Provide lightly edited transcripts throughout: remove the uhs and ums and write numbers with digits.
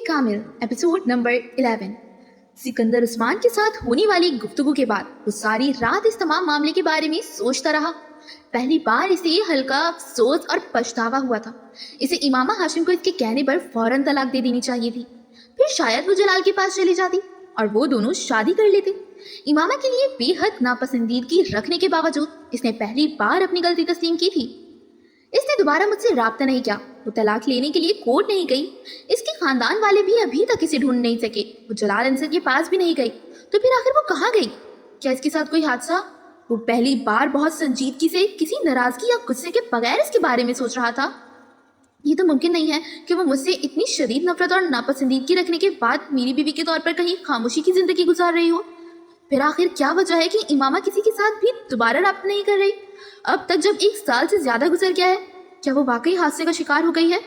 कामिल episode number 11। Sikandar Usman के साथ होने वाली गुफ्तगू के बाद वो सारी रात इस तमाम मामले के बारे में सोचता रहा। पहली बार इसे हल्का अफसोस और पछतावा हुआ था। इसे इमामा हाशिम को इसके कहने पर फौरन तलाक दे देनी चाहिए थी। फिर शायद वो जलाल के पास चली जाती और वो दोनों शादी कर लेते। इमामा के लिए बेहद नापसंदीदगी रखने के बावजूद इसने पहली बार अपनी गलती तस्लीम की थी। इसने दोबारा मुझसे राब्ता नहीं किया, वो तलाक लेने के लिए कोर्ट नहीं गई। इसके खानदान वाले भी अभी तक इसे ढूंढ नहीं सके। वो जलाल अंसर के पास भी नहीं गई। तो फिर आखिर वो कहाँ गई? क्या इसके साथ कोई हादसा? वो पहली बार बहुत संजीदगी से किसी नाराजगी या गुस्से के बगैर इसके बारे में सोच रहा था। ये तो मुमकिन नहीं है कि वो मुझसे इतनी शदीद नफरत और नापसंदीदगी रखने के बाद मेरी बीवी के तौर पर कहीं खामोशी की जिंदगी गुजार रही हो। फिर आखिर क्या वजह है कि इमामा किसी के साथ भी दोबारा राब्ता नहीं कर रही? अब तक जब 1 साल से ज्यादा गुजर गया है, क्या वो वाकई हादसे का शिकार हो गई है?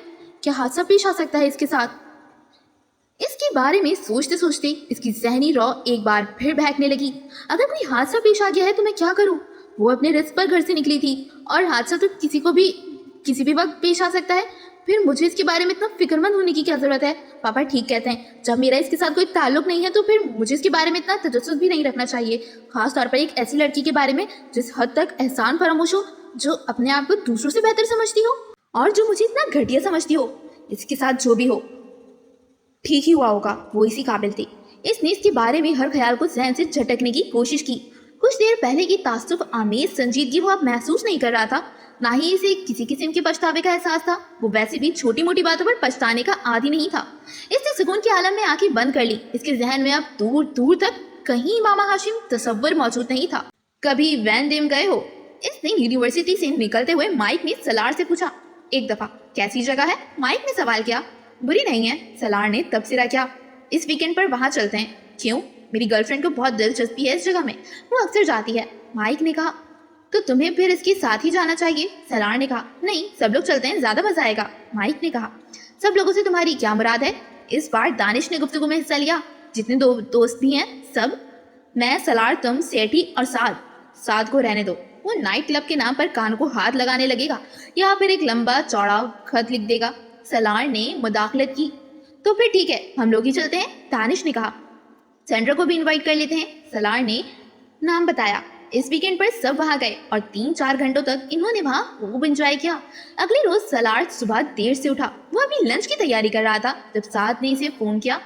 क्या हादसा पेश आ सकता है इसके साथ? इसके बारे में सोचते सोचते इसकी ज़हनी रौ एक बार फिर बहकने लगी। अगर कोई हादसा पेश आ गया है तो मैं क्या करूं? वो अपने रिस्क पर घर से निकली थी और हादसा तो किसी भी वक्त पेश आ सकता है। फिर मुझे इसके बारे में इतना फिक्रमंद होने की क्या जरूरत है? पापा ठीक कहते हैं, जब मेरा इसके साथ कोई ताल्लुक नहीं है तो फिर मुझे इसके बारे में इतना तजस्सुस भी नहीं रखना चाहिए, खास तौर पर एक ऐसी लड़की के बारे में जिस हद तक एहसान फरामोश हो, जो अपने आप को दूसरों से बेहतर समझती हो और जो मुझे इतना घटिया समझती हो। इसके साथ जो भी हो ठीक ही हुआ होगा, वो इसी काबिल थी। इसने इसके बारे में हर ख्याल को जहन से झटकने की कोशिश की। कुछ देर पहले की तासुफ आमेज संजीदगी वो अब महसूस नहीं कर रहा था, ना ही इसे किसी किस्म के पछतावे का एहसास था। वो वैसे भी छोटी मोटी बातों पर पछताने का आदी नहीं था। इसने सुकून के आलम में आंखें बंद कर ली। इसके जहन में अब दूर दूर तक कहीं इमामा हाशिम तसव्वुर मौजूद नहीं था। कभी वैन डेम गए हो? इसने यूनिवर्सिटी से निकलते हुए माइक ने सलार से पूछा। एक दफा। कैसी जगह है? माइक ने सवाल किया। बुरी नहीं है, सलार ने तबसरा किया। इस वीकेंड पर वहां चलते हैं। क्यों? मेरी गर्लफ्रेंड को बहुत दिलचस्पी है इस जगह में, वो अक्सर जाती है, माइक ने कहा। तो तुम्हें फिर इसके साथ ही जाना चाहिए, सलार ने कहा। नहीं, सब लोग चलते हैं, ज्यादा मजा आएगा, माइक ने कहा। सब लोगों से तुम्हारी क्या मुराद है? इस बार दानिश ने गुफ्तगू में हिस्सा लिया। जितने दोस्त भी हैं सब, मैं, सलार, तुम, सेठी और साद को रहने दो। वो नाइट क्लब के नाम पर कान को हाथ लगाने लगेगा या फिर एक लंबा चौड़ा खत लिख देगा, सलार ने मुदाखलत की। तो फिर ठीक है, हम लोग ही चलते हैं, दानिश ने कहा। सेंड्रा को भी इनवाइट कर लेते हैं, सलार ने नाम बताया। इस वीकेंड पर सब वहां गए और 3-4 घंटों तक इन्होंने वहां खूब एंजॉय किया। अगले रोज सलार सुबह देर से उठा। वो अभी लंच की तैयारी कर रहा था जब साद ने इसे फोन किया।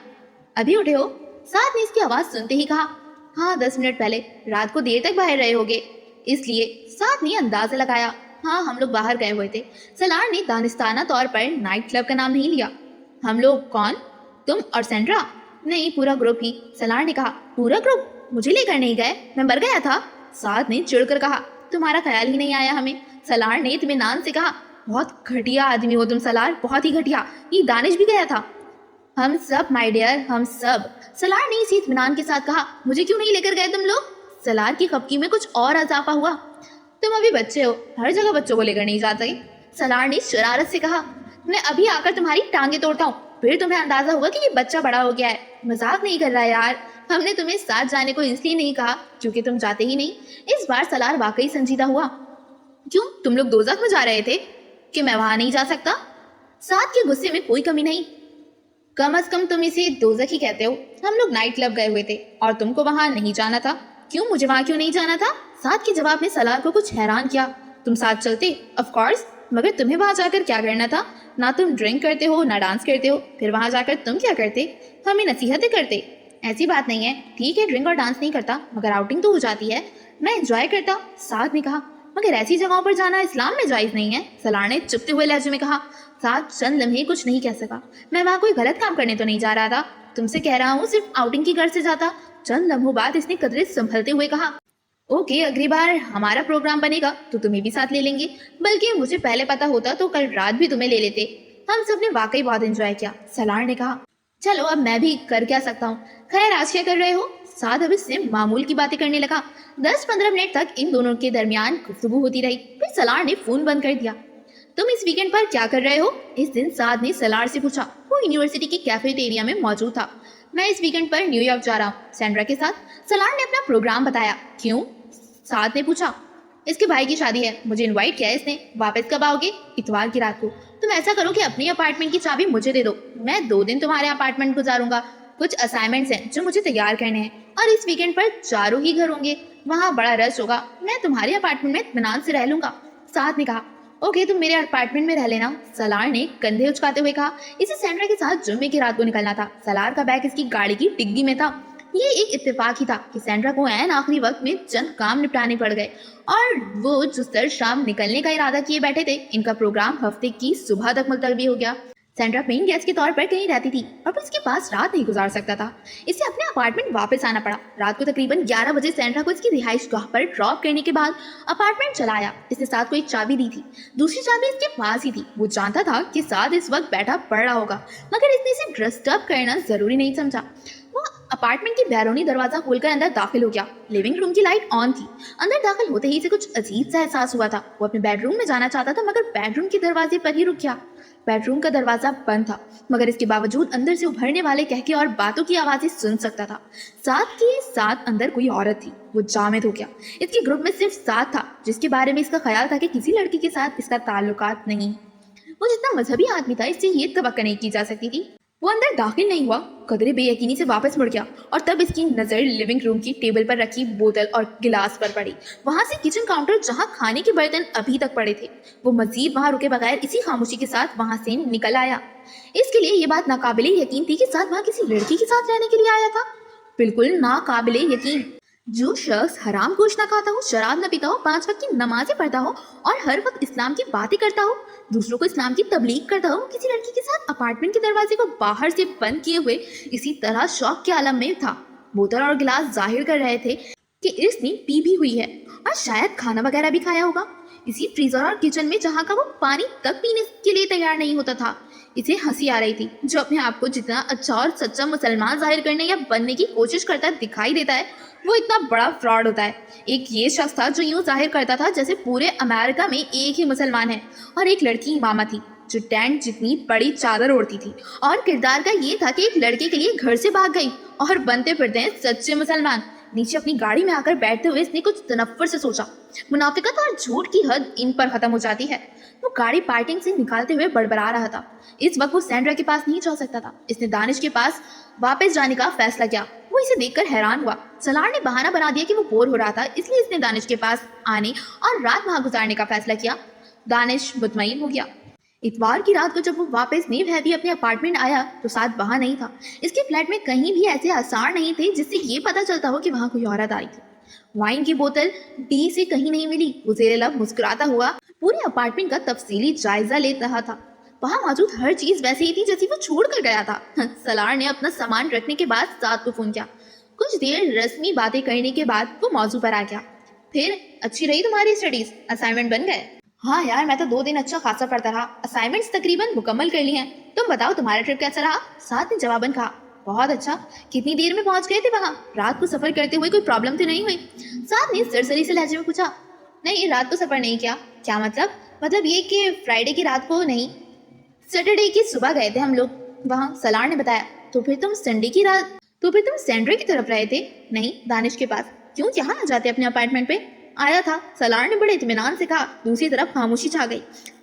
अभी उठे हो? साद ने इसकी आवाज सुनते ही कहा। हाँ, 10 मिनट पहले। रात को देर तक बाहर रहे होगे, इसलिए साद ने अंदाजा लगाया। हाँ, हम लोग बाहर गए हुए थे। सलार ने दानिस्ताना तौर पर नाइट क्लब का नाम नहीं लिया। हम लोग कौन? तुम और सेंड्रा? नहीं, पूरा ग्रुप ही, सलार ने कहा। पूरा ग्रुप? मुझे लेकर नहीं गए? मैं मर गया था, साद ने चिढ़कर कहा। तुम्हारा ख्याल ही नहीं आया हमें, सलार ने इत्मीनान से कहा। बहुत घटिया आदमी हो तुम सलार, बहुत ही घटिया। ये दानिश भी गया था? हम सब माय डियर, हम सब, सलार ने इसी इत्मीनान के साथ कहा। मुझे क्यों नहीं लेकर गए तुम लोग? सलार की खपकी में कुछ और इजाफा हुआ। तुम अभी बच्चे हो, हर जगह बच्चों को लेकर नहीं जाते, सलार ने शरारत से कहा। मैं अभी आकर तुम्हारी टांगे तोड़ता हूँ, फिर तुम्हें अंदाजा होगा कि ये बच्चा बड़ा हो गया है। मजाक नहीं कर रहा यार, हमने तुम्हें साथ जाने को इसलिए नहीं कहा क्योंकि तुम जाते ही नहीं। इस बार सलार वाकई संजीदा हुआ। क्यों, तुम लोग दोज़ख में जा रहे थे कि मैं वहां नहीं जा सकता? साथ के गुस्से में कोई कमी नहीं। कम अज कम तुम इसे दोज़ख ही कहते हो। हम लोग नाइट क्लब गए हुए थे और तुमको वहां नहीं जाना था। क्यों, मुझे वहां क्यों नहीं जाना था? साथ के जवाब ने सलार को कुछ हैरान किया। तुम साथ चलते, ऑफ कोर्स, मगर तुम्हें वहां जाकर क्या करना था? ना तुम ड्रिंक करते हो, ना डांस करते हो, फिर वहां जाकर तुम क्या करते? हमें नसीहतें करते। ऐसी बात नहीं है, ठीक है ड्रिंक और डांस नहीं करता, मगर आउटिंग तो हो जाती है, मैं एंजॉय करता, साथ ने कहा। मगर ऐसी जगहों पर जाना इस्लाम में जायज नहीं है, सलार ने चुपते हुए लहजे में कहा। साथ चंद लम्हे कुछ नहीं कह सका। मैं वहां कोई गलत काम करने तो नहीं जा रहा था, तुमसे कह रहा हूँ सिर्फ आउटिंग की गर्ज से जाता। चंद लम्हों बाद इसने कदरे संभलते हुए कहा। ओके, अगली बार हमारा प्रोग्राम बनेगा तो तुम्हें भी साथ ले लेंगे, बल्कि मुझे पहले पता होता तो कल रात भी तुम्हें ले लेते। हम सब ने वाकई बहुत एंजॉय किया, सलार ने कहा। चलो, अब मैं भी कर क्या सकता हूँ। खैर, आज क्या कर रहे हो? साद अब इससे मामूल की बातें करने लगा। 10-15 मिनट तक इन दोनों के दरमियान गुफ्तगू होती रही, फिर सलार ने फोन बंद कर दिया। तुम इस वीकेंड पर क्या कर रहे हो? इस दिन साद ने सलार से पूछा। वो यूनिवर्सिटी की कैफेटेरिया में मौजूद था। मैं इस वीकेंड पर न्यूयॉर्क जा रहा हूँ, सेंड्रा के साथ, सलार ने अपना प्रोग्राम बताया। क्यों? साद ने पूछा। اس کے بھائی کی شادی ہے, مجھے انوائٹ کیا ہے اس نے. واپس کب آؤگے؟ اتوار کی رات کو. تم ایسا کرو کہ اپنی اپارٹمنٹ کی چابی مجھے دے دو, میں 2 دن تمہارے اپارٹمنٹ گزاروں گا. کچھ اسائنمنٹس ہیں جو مجھے تیار کرنے ہیں, اور اس ویکینڈ پر چاروں ہی گھر ہوں گے, وہاں بڑا رش ہوگا, میں تمہارے اپارٹمنٹ میں اطمینان سے رہ لوں گا. ساتھ نے کہا اوکے تم میرے اپارٹمنٹ میں رہ لینا. سلار نے کندھے اچکاتے ہوئے کہا. اسے سینڈرا کے ساتھ جمعے کی رات کو نکلنا تھا. سلار کا بیگ اس کی گاڑی کی ڈگی میں تھا. یہ ایک اتفاق ہی تھا کہ سینڈرا کو عین آخری وقت میں چند کام نپٹانے پڑ گئے, اور وہ جو سر شام نکلنے کا ارادہ کیے بیٹھے تھے, ان کا پروگرام ہفتے کی صبح تک ملتوی ہو گیا. سینڈرا پینگ گیسٹ کے طور پر کہیں رہتی تھی, اور اس کے پاس رات نہیں گزار سکتا تھا. اسے اپنے اپارٹمنٹ واپس آنا پڑا. رات کو تقریباً 11 بجے سینڈرا کو اس کی رہائش گاہ پر ڈراپ کرنے کے بعد اپارٹمنٹ چلا آیا. اس نے ساتھ کو ایک چابی دی تھی, دوسری چابی اس کے پاس ہی تھی. وہ جانتا تھا کہ ساتھ اس وقت بیٹھا پڑ رہا ہوگا, مگر اس نے اسے ڈسٹرب کرنا ضروری نہیں سمجھا. وہ اپارٹمنٹ کی بیرونی دروازہ کھول کر اندر داخل ہو گیا. لیونگ روم کی لائٹ آن تھی. اندر داخل ہوتے ہی اسے کچھ عجیب سا احساس ہوا تھا. وہ اپنے بیڈ روم میں جانا چاہتا تھا, مگر بیڈ روم کے دروازے پر ہی رک گیا. بیڈ روم کا دروازہ بند تھا, مگر اس کے باوجود اندر سے ابھرنے والے کہکے اور باتوں کی آوازیں سن سکتا تھا. ساتھ کے ساتھ اندر کوئی عورت تھی. وہ جامد ہو گیا. اس کے گروپ میں صرف ساتھ تھا, جس کے بارے میں اس کا خیال تھا کہ کسی لڑکی کے ساتھ اس کا تعلقات نہیں. وہ جتنا مذہبی آدمی تھا, اس سے یہ توقع نہیں کی جا سکتی تھی. وہ اندر داخل نہیں ہوا, قدرے بے یقینی سے واپس مڑ گیا, اور تب اس کی نظر لیونگ روم کی ٹیبل پر رکھی بوتل اور گلاس پر پڑی. وہاں سے کچن کاؤنٹر جہاں کھانے کے برتن ابھی تک پڑے تھے. وہ مزید وہاں رکے بغیر اسی خاموشی کے ساتھ وہاں سے نکل آیا. اس کے لیے یہ بات ناقابل یقین تھی کہ ساتھ وہاں کسی لڑکی کے ساتھ رہنے کے لیے آیا تھا. بالکل ناقابل یقین. جو شخص حرام گوشت نہ کھاتا ہو, شراب نہ پیتا ہو, 5 وقت کی نمازیں پڑھتا ہو, اور ہر وقت اسلام کی باتیں کرتا ہو, دوسروں کو اسلام کی تبلیغ کرتا ہو, کسی لڑکی کے ساتھ اپارٹمنٹ کے دروازے کو باہر سے بند کیے ہوئے اسی طرح شوق کے عالم میں تھا. بوتل اور گلاس ظاہر کر رہے تھے کہ اس نے پی بھی ہوئی ہے, اور شاید کھانا وغیرہ بھی کھایا ہوگا, اسی فریزر اور کچن میں جہاں کا وہ پانی تک پینے کے لیے تیار نہیں ہوتا تھا. اسے ہنسی آ رہی تھی. جو اپنے آپ کو جتنا اچھا اور سچا مسلمان ظاہر کرنے یا بننے کی کوشش کرتا دکھائی دیتا ہے, وہ اتنا بڑا فراڈ ہوتا ہے. ایک یہ شخص تھا جو یوں ظاہر کرتا تھا جیسے پورے امریکہ میں ایک ہی مسلمان ہے, اور ایک لڑکی امامہ تھی جو ٹینٹ جتنی بڑی چادر اوڑھتی تھی, اور کردار کا یہ تھا کہ ایک لڑکے کے لیے گھر سے بھاگ گئی, اور بنتے پھرتے ہیں سچے مسلمان. نیچے اپنی گاڑی میں آ کر بیٹھتے ہوئے اس نے کچھ تنفر سے سوچا, منافقت اور جھوٹ کی حد ان پر ختم ہو جاتی ہے. وہ گاڑی پارکنگ سے نکالتے ہوئے بڑبڑا رہا تھا. اس وقت وہ سینڈرا کے پاس نہیں جا سکتا تھا. اس نے دانش کے پاس واپس جانے کا فیصلہ کیا. وہ اسے دیکھ کر حیران ہوا. سلار نے بہانہ بنا دیا کہ وہ بور ہو رہا تھا, اس لیے اس نے دانش کے پاس آنے اور رات وہاں گزارنے کا فیصلہ کیا. دانش مطمئن ہو گیا. اتوار کی رات کو جب وہ واپس نیو ہیوی اپنے اپارٹمنٹ آیا تو ساتھ وہاں نہیں تھا. اس کے فلیٹ میں کہیں بھی ایسے آثار نہیں تھے جس سے یہ پتا چلتا ہو کہ وہاں کوئی عورت آئی تھی. وائن کی بوتل ڈی سے کہیں نہیں ملی. وہ زیر لب مسکراتا ہوا پورے اپارٹمنٹ کا تفصیلی جائزہ لے رہا تھا. وہاں موجود ہر چیز ویسے ہی تھی جیسی وہ چھوڑ کر گیا تھا. سلار نے اپنا سامان رکھنے کے بعد ساتھ کو فون کیا. کچھ دیر رسمی باتیں کرنے کے بعد وہ موضوع پر آ گیا. پھر اچھی رہی تمہاری اسٹڈیز, اسائنمنٹ بن گئے؟ ہاں یار, میں تو 2 دن اچھا خاصا پڑھتا رہا, اسائنمنٹس تقریباً مکمل کر لی ہیں. تم بتاؤ تمہارا ٹرپ کیسا رہا؟ ساتھ نے جواباً کہا بہت اچھا. کتنی دیر میں پہنچ گئے تھے وہاں؟ رات کو سفر کرتے ہوئے کوئی پرابلم تو نہیں ہوئی؟ ساتھ نے سرسری سے لہجے میں پوچھا. نہیں, رات کو سفر نہیں کیا. کیا مطلب؟ مطلب یہ کہ فرائیڈے کی رات کو نہیں, سیٹرڈے کی صبح گئے تھے ہم لوگ وہاں. سلار نے بتایا. تو پھر تم سینڈرے کی طرف رہے تھے؟ نہیں, دانش کے پاس. کیوں, یہاں آ جاتے اپنے اپارٹمنٹ پہ؟ آیا تھا, سلار نے بڑے اطمینان سے کہا. دوسری طرف خاموشی چھا گئی.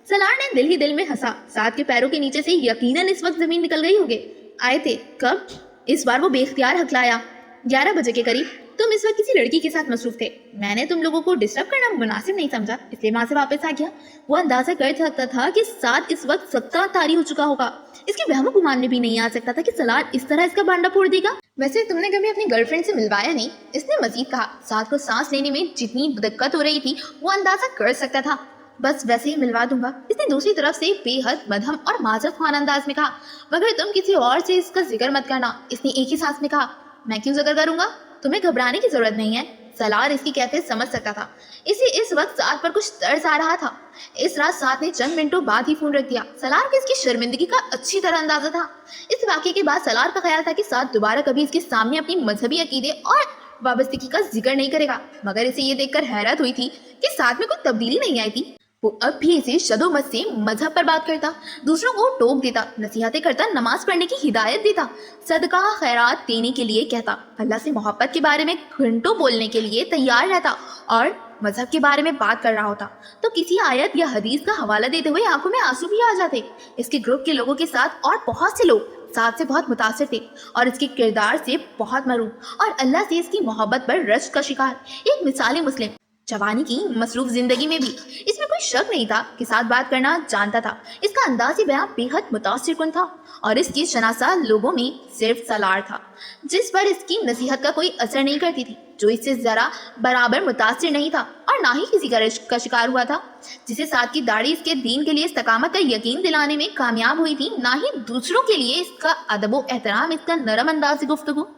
سلار نے دل ہی دل میں ہنسا. ساتھ کے پیروں کے نیچے سے یقیناً اس وقت زمین نکل گئی ہوگی. آئے تھے کب؟ اس بار وہ بے اختیار ہکلایا. 11 بجے کے قریب. تم اس وقت کسی لڑکی کے ساتھ مصروف تھے. میں نے تم لوگوں کو ڈسٹرب کرنا مناسب نہیں سمجھا, اس لیے وہاں سے واپس آ گیا. وہ اندازہ کر سکتا تھا کہ ساتھ اس وقت سکا طاری ہو چکا ہوگا. اس کے وہم و گمان میں بھی نہیں آ سکتا تھا کہ سلار اس طرح اس کا بانڈا پھوڑ دے گا. ویسے تم نے کبھی اپنی گرل فرینڈ سے ملوایا نہیں؟ اس نے مزید کہا. ساتھ کو سانس لینے میں جتنی دقت ہو رہی تھی وہ اندازہ کر سکتا تھا. بس ویسے ہی ملوا دوں گا, اس نے دوسری طرف سے بے حد مدھم اور معذرت خواہ انداز میں کہا. مگر تم کسی اور سے اس کا ذکر مت کرنا, اس نے ایک ہی سانس میں کہا. میں کیوں ذکر کروں گا؟ تمہیں گھبرانے کی ضرورت نہیں ہے. سلار اس کی کیفیت سمجھ سکتا تھا. اسے اس وقت ساتھ پر کچھ طرز آ رہا تھا. اس رات ساتھ نے چند منٹوں بعد ہی فون رکھ دیا. سلار کو اس کی شرمندگی کا اچھی طرح اندازہ تھا. اس واقعے کے بعد سلار کا خیال تھا کہ ساتھ دوبارہ کبھی اس کے سامنے اپنی مذہبی عقیدے اور وابستگی کا ذکر نہیں کرے گا. مگر اسے یہ دیکھ کر حیرت ہوئی تھی کہ ساتھ میں کوئی تبدیلی نہیں آئی تھی. وہ اب بھی اسے شد و مت سے مذہب پر بات کرتا, دوسروں کو ٹوک دیتا, نصیحتیں کرتا, نماز پڑھنے کی ہدایت دیتا, صدقہ خیرات دینے کے لیے کہتا, اللہ سے محبت کے بارے میں گھنٹوں بولنے کے لیے تیار رہتا, اور मजहब के बारे में बात कर रहा होता तो किसी आयत या हदीस का हवाला देते हुए आंखों में आंसू भी आ जाते। इसके ग्रुप के लोगों के साथ और बहुत से लोग साथ से बहुत मुतासिर थे और इसके किरदार से बहुत मरूम और अल्लाह से इसकी मोहब्बत पर रश्क का शिकार एक मिसाली मुस्लिम जवानी की मसरूफ जिंदगी में भी इसमें कोई शक नहीं था कि साथ बात करना जानता था। इसका अंदाज़ बयां बेहद मुतासिर कुन था और इसकी शनासा लोगों में सिर्फ सलार था जिस पर इसकी नसीहत का कोई असर नहीं करती थी, जो इससे जरा बराबर मुतासिर नहीं था और ना ही किसी का रिश्क का शिकार हुआ था। जिसे साथ की दाढ़ी इसके दीन के लिए इस्तकामत का यकीन दिलाने में कामयाब हुई थी, ना ही दूसरों के लिए इसका अदब एहतराम, इसका नरम अंदाज गुफ्तगू।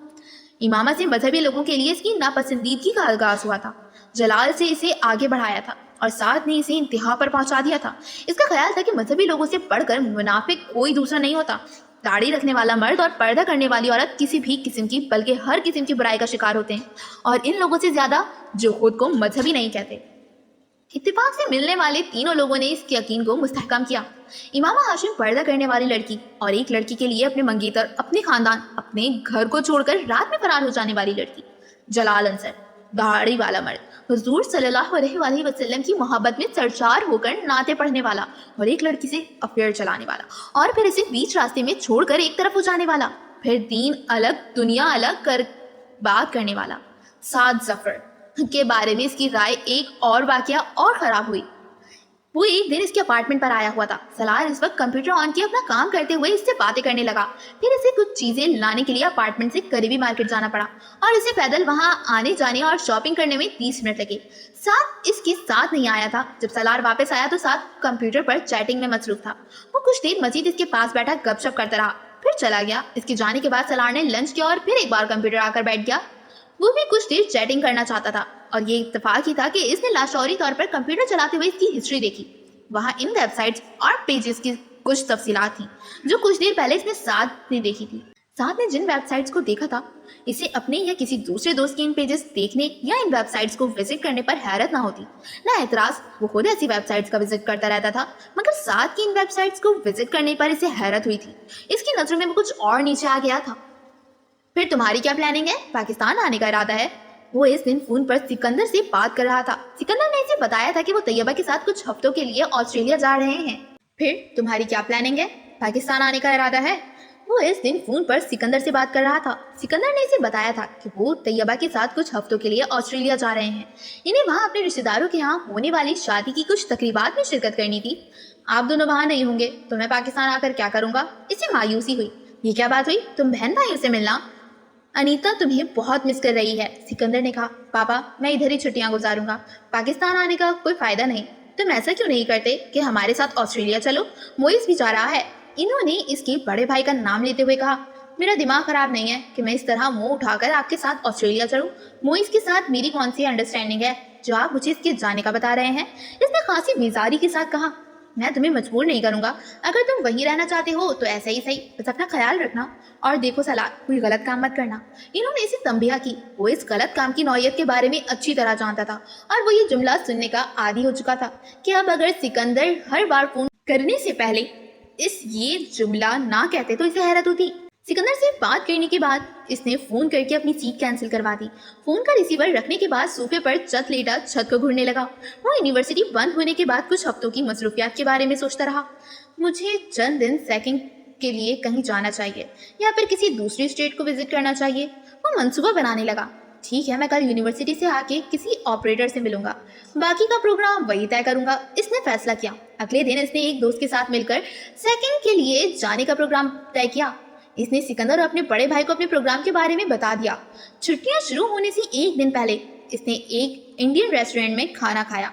इमामा से मजहबी लोगों के लिए इसकी नापसंदीदगी का आगाज हुआ था। जलाल से इसे आगे बढ़ाया था और साथ ने इसे इंतहा पर पहुंचा दिया था। इसका ख्याल था कि मजहबी लोगों से बढ़कर मुनाफिक कोई दूसरा नहीं होता। दाढ़ी रखने वाला मर्द और पर्दा करने वाली औरत किसी भी किस्म की बल्कि हर किस्म की बुराई का शिकार होते हैं और इन लोगों से ज्यादा जो खुद को मजहबी नहीं कहते। इत्तेफाक से मिलने वाले तीनों लोगों ने इस यकीन को मुस्तहकम किया। इमामा हाशिम पर्दा करने वाली लड़की और एक लड़की के लिए अपने मंगेतर, अपने खानदान, अपने घर को छोड़कर रात में फरार हो जाने वाली लड़की। जलाल अंसर दाढ़ी वाला मर्द, हुजूर सल्लल्लाहु अलैहि वसल्लम की मोहब्बत में सरचार होकर नाते पढ़ने वाला और एक लड़की से अफेयर चलाने वाला और फिर इसे बीच रास्ते में छोड़कर एक तरफ हो जाने वाला, फिर दीन अलग दुनिया अलग कर बात करने वाला। साद जफर के बारे में इसकी राय एक और वाकया और खराब हुई। वो एक दिन इसके अपार्टमेंट पर आया हुआ था। सलार इस वक्त कंप्यूटर ऑन किए अपना काम करते हुए इससे बातें करने लगा। फिर इसे कुछ चीजें लाने के लिए अपार्टमेंट से करीबी मार्केट जाना पड़ा और इसे पैदल वहां आने जाने और शॉपिंग करने में 30 मिनट लगे। साथ इसके साथ नहीं आया था। जब सलार वापस आया तो साथ कंप्यूटर पर चैटिंग में मसरूफ था। वो कुछ देर मजीद इसके पास बैठा गपशप करता रहा, फिर चला गया। इसके जाने के बाद सलार ने लंच किया और फिर एक बार कंप्यूटर आकर बैठ गया। वो भी कुछ देर चैटिंग करना चाहता था और ये इत्तेफाक ही था कि इसने लाशौरी तौर पर कंप्यूटर चलाते हुए इसकी हिस्ट्री देखी। वहाँ इन वेबसाइट्स और पेजेस की कुछ तफसीलात थी जो कुछ देर पहले इसने साथ ने देखी थी। साथ ने जिन वेबसाइट्स को देखा था, इसे अपने या किसी दूसरे दोस्त के इन पेजेस देखने या इन वेबसाइट्स को विजिट करने पर हैरत ना होती, ना एतराज। वो खुद ऐसी वेबसाइट्स का विजिट करता रहता था, मगर साथ की इन वेबसाइट्स को विजिट करने पर इसे हैरत हुई थी। इसकी नजरों में वो कुछ और नीचे आ गया था। फिर तुम्हारी क्या प्लानिंग है? पाकिस्तान आने का इरादा है? वो इस दिन फोन पर सिकंदर से बात कर रहा था। सिकंदर ने इसे बताया था कि वो तैयबा के साथ कुछ हफ्तों के लिए ऑस्ट्रेलिया जा रहे हैं। फिर तुम्हारी क्या प्लानिंग है? पाकिस्तान आने का इरादा है? वो इस दिन फोन पर सिकंदर से बात कर रहा था। सिकंदर ने इसे बताया था कि वो तैयबा के साथ कुछ हफ्तों के लिए ऑस्ट्रेलिया जा रहे हैं। इन्हें वहाँ अपने रिश्तेदारों के यहाँ होने वाली शादी की कुछ तकरीबात में शिरकत करनी थी। आप दोनों वहाँ नहीं होंगे तो मैं पाकिस्तान आकर क्या करूँगा? इसे मायूसी हुई। ये क्या बात हुई? तुम बहन भाइयों से मिलना? अनीता तुम्हें बहुत मिस कर रही है। सिकंदर ने कहा, पापा मैं इधर ही छुट्टियां गुजारूंगा, पाकिस्तान आने का कोई फायदा नहीं। तुम ऐसा क्यों नहीं करते कि हमारे साथ ऑस्ट्रेलिया चलो? मोइस भी जा रहा है। इन्होंने इसके बड़े भाई का नाम लेते हुए कहा, मेरा दिमाग खराब नहीं है कि मैं इस तरह मुंह उठाकर आपके साथ ऑस्ट्रेलिया चलूं। मोइस के साथ मेरी कौन सी अंडरस्टैंडिंग है जो आप मुझे इसके जाने का बता रहे हैं? इसने खासी बेजारी के साथ कहा, मैं तुम्हें मजबूर नहीं करूंगा। अगर तुम वहीं रहना चाहते हो तो ऐसा ही सही, बस अपना ख्याल रखना और देखो सलाह, कोई गलत काम मत करना। इन्होंने इसे तंबिया की। वो इस गलत काम की नौयत के बारे में अच्छी तरह जानता था और वो ये जुमला सुनने का आदी हो चुका था कि अब अगर सिकंदर हर बार फोन करने से पहले ये जुमला ना कहते तो इसे हैरत होती। सिकंदर से बात करने के बाद इसने फोन करके अपनी सीट कैंसिल करवा दी। फोन का रिसीवर रखने के बाद सोफे पर चत लेटा छत को घूरने लगा। वो यूनिवर्सिटी बंद होने के बाद कुछ हफ्तों की मसरूफियात के बारे में सोचता रहा। मुझे चंद दिन सेकंड के लिए कहीं जाना चाहिए या फिर किसी दूसरी स्टेट को विजिट करना चाहिए। वो मंसूबा बनाने लगा। ठीक है, मैं कल यूनिवर्सिटी से आके किसी ऑपरेटर से मिलूंगा, बाकी का प्रोग्राम वही तय करूंगा। इसने फैसला किया। अगले दिन इसने एक दोस्त के साथ मिलकर सेकंड के लिए जाने का प्रोग्राम तय किया। इसने सिकंदर और अपने बड़े भाई को अपने प्रोग्राम के बारे में बता दिया। छुट्टियां शुरू होने से एक दिन पहले इसने एक इंडियन रेस्टोरेंट में खाना खाया।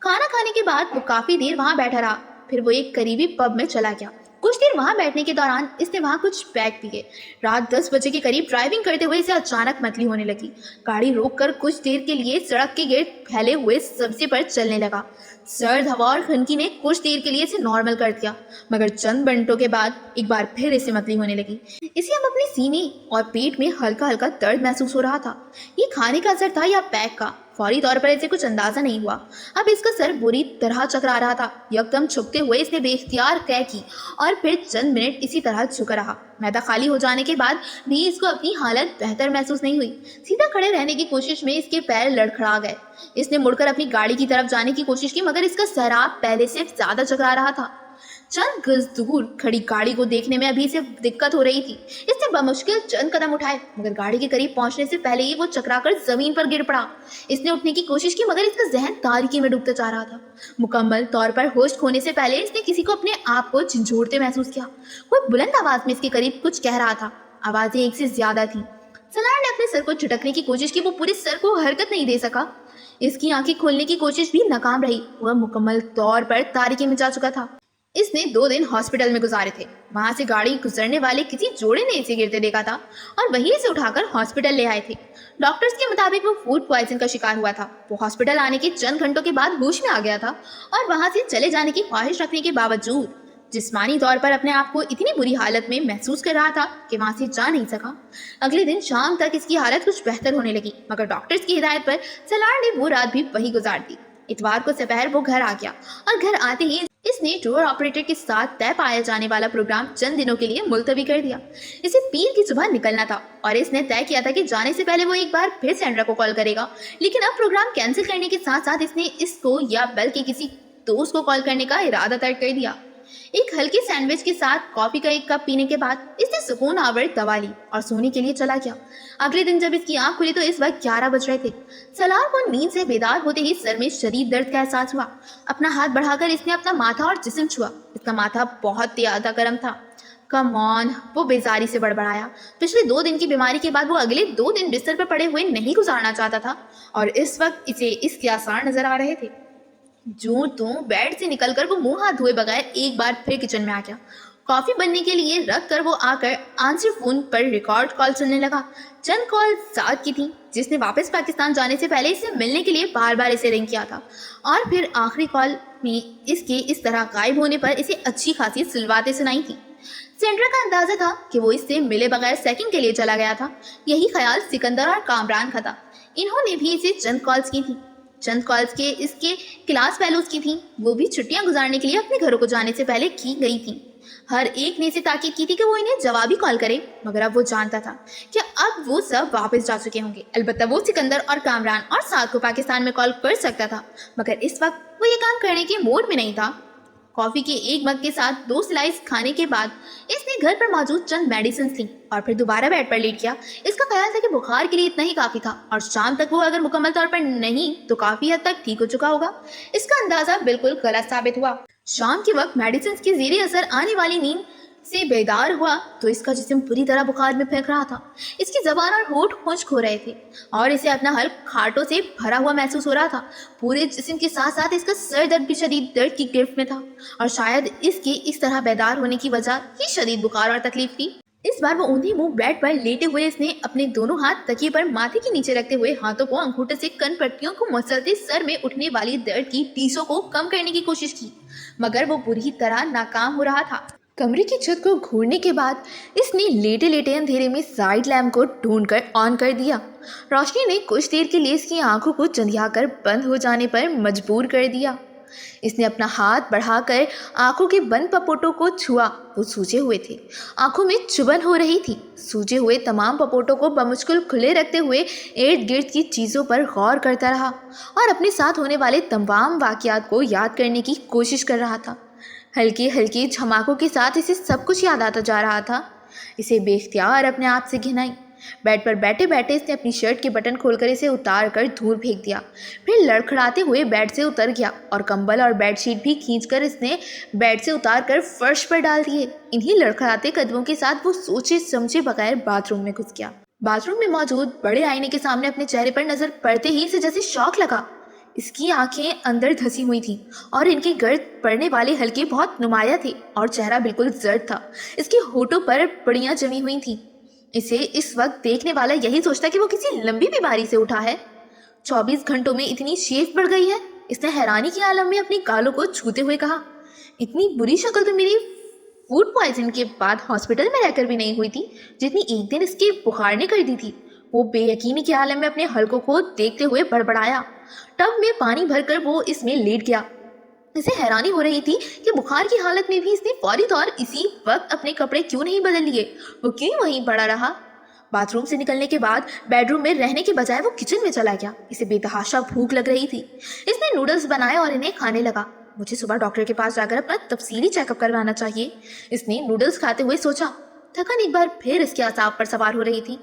खाना खाने के बाद वो काफी देर वहां बैठा रहा। फिर वो एक करीबी पब में चला गया। कुछ देर वहां बैठने के दौरान इसने वहां कुछ पैक पिए। रात 10 बजे के करीब ड्राइविंग करते हुए इसे अचानक मतली होने लगी। गाड़ी रोककर कुछ देर के लिए सड़क के गिर्द फैले हुए सब्जे पर चलने लगा। सर्द हवा और खनकी ने कुछ देर के लिए इसे नॉर्मल कर दिया, मगर चंद घंटों के बाद एक बार फिर इसे मतली होने लगी। इसे अब अपने सीने और पेट में हल्का हल्का दर्द महसूस हो रहा था। ये खाने का असर था या पैक का? फौरी तौर पर इसे कुछ अंदाजा नहीं हुआ। अब इसका सर बुरी तरह चकरा रहा था। यकदम झुकते हुए इसने बेख्तियार कै की और फिर चंद मिनट इसी तरह झुका रहा। मैदा खाली हो जाने के बाद भी इसको अपनी हालत बेहतर महसूस नहीं हुई। सीधा खड़े रहने की कोशिश में इसके पैर लड़खड़ा गए। इसने मुड़कर अपनी गाड़ी की तरफ जाने की कोशिश की, मगर इसका सराब पहले से ज्यादा चकरा रहा था। चंद गज दूर खड़ी गाड़ी को देखने में अभी इसे दिक्कत हो रही थी। इसने बमुश्किल चंद कदम उठाए, मगर गाड़ी के करीब पहुंचने से पहले ही वो चकराकर जमीन पर गिर पड़ा। इसने उठने की कोशिश की, मगर इसका जहन तारीकी में डूबता जा रहा था। मुकम्मल तौर पर होश खोने से पहले इसने किसी को अपने आप को झंझोड़ते महसूस किया। कोई बुलंद आवाज में इसके करीब कुछ कह रहा था। आवाजें एक से ज्यादा थी। सलार ने अपने सर को झटकने की कोशिश की, वो पूरे सर को हरकत नहीं दे सका। इसकी आंखें खोलने की कोशिश भी नाकाम रही। वह मुकम्मल तौर पर तारीकी में जा चुका था। इसने 2 दिन हॉस्पिटल में गुजारे थे। वहां से गाड़ी गुजरने वाले किसी जोड़े ने इसे गिरते देखा था और वहीं से उठाकर हॉस्पिटल ले आए थे। डॉक्टर्स के मुताबिक वो फूड पॉइजन का शिकार हुआ था। वो हॉस्पिटल आने के चंद घंटों के बाद होश में आ गया था और वहां से चले जाने की ख्वाहिश रखने के बावजूद जिस्मानी तौर पर अपने आप को इतनी बुरी हालत में महसूस कर रहा था कि वहां से जा नहीं सका। अगले दिन शाम तक इसकी हालत कुछ बेहतर होने लगी, मगर डॉक्टर्स की हिदायत पर सलार ने वो रात भी वही गुजार दी। इतवार को दोपहर वो घर आ गया और घर आते ही इसने टूर ऑपरेटर के साथ तय पाया जाने वाला प्रोग्राम चंद दिनों के लिए मुलतवी कर दिया। इसे पीर की सुबह निकलना था और इसने तय किया था कि जाने से पहले वो एक बार फिर सैंड्रा को कॉल करेगा। लेकिन अब प्रोग्राम कैंसिल करने के साथ साथ इसने इसको या बल्कि किसी दोस्त को कॉल करने का इरादा तय कर दिया। एक हल्के सैंडविच के साथ कॉफी का एक कप पीने के बाद इसने सुकून आवर दवा ली और सोने के लिए चला गया। अगले दिन जब इसकी आंख खुली तो इस वक्त 11 बज रहे थे। सलार को नींद से बेदार होते ही सर में शदीद दर्द का एहसास हुआ। अपना हाथ बढ़ाकर इसने अपना माथा और जिस्म छुआ। इसका माथा बहुत ज्यादा गर्म था। कम ऑन, वो बेजारी से बड़बड़ाया। पिछले 2 दिन की बीमारी के बाद वो अगले 2 दिन बिस्तर पर पड़े हुए नहीं गुजारना चाहता था और इस वक्त इसे इसके आसार नजर आ रहे थे। जो बेड से निकलकर वो मुंह हाथ धोए बगैर एक बार फिर किचन में आ गया। कॉफी बनने के लिए रख कर वो आकर आंसर फोन पर रिकॉर्ड कॉल सुनने लगा। चंद कॉल साथ की थी जिसने वापस पाकिस्तान जाने से पहले इसे मिलने के लिए बार बार इसे रिंग किया था और फिर आखिरी कॉल में इसके इस तरह गायब होने पर इसे अच्छी खासी सुलवातें सुनाई थी। सेंड्रा का अंदाजा था कि वो इससे मिले बगैर सेकंड के लिए चला गया था। यही ख्याल सिकंदर और कामरान का था। इन्होंने भी इसे चंद कॉल्स की थी। चंद कॉल्स के इसके क्लास फेलोज की थी। वो भी छुट्टियां गुजारने के लिए अपने घरों को जाने से पहले की गई थी। हर एक ने इसे ताकीद की थी कि वो इन्हें जवाबी कॉल करे, मगर अब वो जानता था कि अब वो सब वापस जा चुके होंगे। अलबत्ता वो सिकंदर और कामरान और साद को पाकिस्तान में कॉल कर सकता था, मगर इस वक्त वो ये काम करने के मूड में नहीं था। कॉफी के एक मग के साथ 2 स्लाइस खाने के बाद इसने घर पर मौजूद चंद मेडिसिन ली और फिर दोबारा बेड पर लेट गया। इसका ख्याल था कि बुखार के लिए इतना ही काफी था और शाम तक वो अगर मुकम्मल तौर पर नहीं तो काफी हद तक ठीक हो चुका होगा। इसका अंदाजा बिल्कुल गलत साबित हुआ। शाम के वक्त मेडिसिन के ज़ेरे असर आने वाली नींद से बेदार हुआ तो इसका जिस्म पूरी तरह बुखार में फेंक रहा था। इसकी जबान और होंठ खुश्क हो रहे थे और इसे अपना हल्क खाटों से भरा हुआ महसूस हो रहा था। पूरे जिस्म के साथ साथ इसका सर दर्द भी शदीद दर्द की गिरफ्त में था और शायद इसके इस तरह बेदार होने की वजह ही शदीद बुखार और तकलीफ थी। इस बार वो ऊंधी मुंह बेड पर लेटे हुए इसने अपने दोनों हाथ तकिए पर माथे के नीचे रखते हुए हाथों को अंगूठे से कन पट्टियों को मसलते सर में उठने वाली दर्द की टीसों को कम करने की कोशिश की, मगर वो बुरी तरह नाकाम हो रहा था। कमरे की छत को घूरने के बाद इसने लेटे लेटे अंधेरे में साइड लैम्प को ढूंढकर ऑन कर दिया। रोशनी ने कुछ देर के लिए इसकी आंखों को चंधियाकर बंद हो जाने पर मजबूर कर दिया। इसने अपना हाथ बढ़ाकर आंखों के बंद पपोटों को छुआ। वो सूजे हुए थे। आंखों में चुभन हो रही थी। सूजे हुए तमाम पपोटों को बमुश्किल खुले रखते हुए इर्द गिर्द की चीज़ों पर गौर करता रहा और अपने साथ होने वाले तमाम वाक़यात को याद करने की कोशिश कर रहा था। हल्के हल्के झमाकों के साथ इसे सब कुछ याद आता जा रहा था। इसे बेख्तियार अपने आप से घिनाई। बेड पर बैठे बैठे इसने अपनी शर्ट के बटन खोलकर इसे उतार कर दूर फेंक दिया। फिर लड़खड़ाते हुए बेड से उतर गया और कंबल और बेडशीट भी खींचकर इसने बेड से उतार कर फर्श पर डाल दिए। इन्हीं लड़खड़ाते कदमों के साथ वो सोचे समझे बगैर बाथरूम में घुस गया। बाथरूम में मौजूद बड़े आईने के सामने अपने चेहरे पर नजर पड़ते ही इसे जैसे शौक लगा। इसकी आंखें अंदर धसी हुई थीं और इनके गर्द पड़ने वाले हल्के बहुत नुमाया थे और चेहरा बिल्कुल जर्द था। इसके होठों पर पड़ियां जमी हुई थीं। इसे इस वक्त देखने वाला यही सोचता कि वो किसी लंबी बीमारी से उठा है। 24 घंटों में इतनी शेप बढ़ गई है। इसने हैरानी के आलम में अपनी गालों को छूते हुए कहा, इतनी बुरी शक्ल तो मेरी फूड पॉइजन के बाद हॉस्पिटल में रहकर भी नहीं हुई थी जितनी एक दिन इसके बुखार ने कर दी थी। वो बेयकीनी के आलम में अपने हलकों को देखते हुए बड़बड़ाया। टब में पानी भरकर वो इसमें लेट गया। इसे हैरानी हो रही थी कि बुखार की हालत में भी इसने फौरी तौर इसी वक्त अपने कपड़े क्यों नहीं बदल लिए, वो क्यों वहीं पड़ा रहा। बाथरूम से निकलने के बाद बेडरूम में रहने के बजाय वो किचन में चला गया। इसे बेतहाशा भूख लग रही थी। इसने नूडल्स बनाए और इन्हें खाने लगा। मुझे सुबह डॉक्टर के पास जाकर अपना तफसीली चेकअप करवाना चाहिए, इसने नूडल्स खाते हुए सोचा। थकन एक बार फिर इसके असाब पर सवार हो रही थी।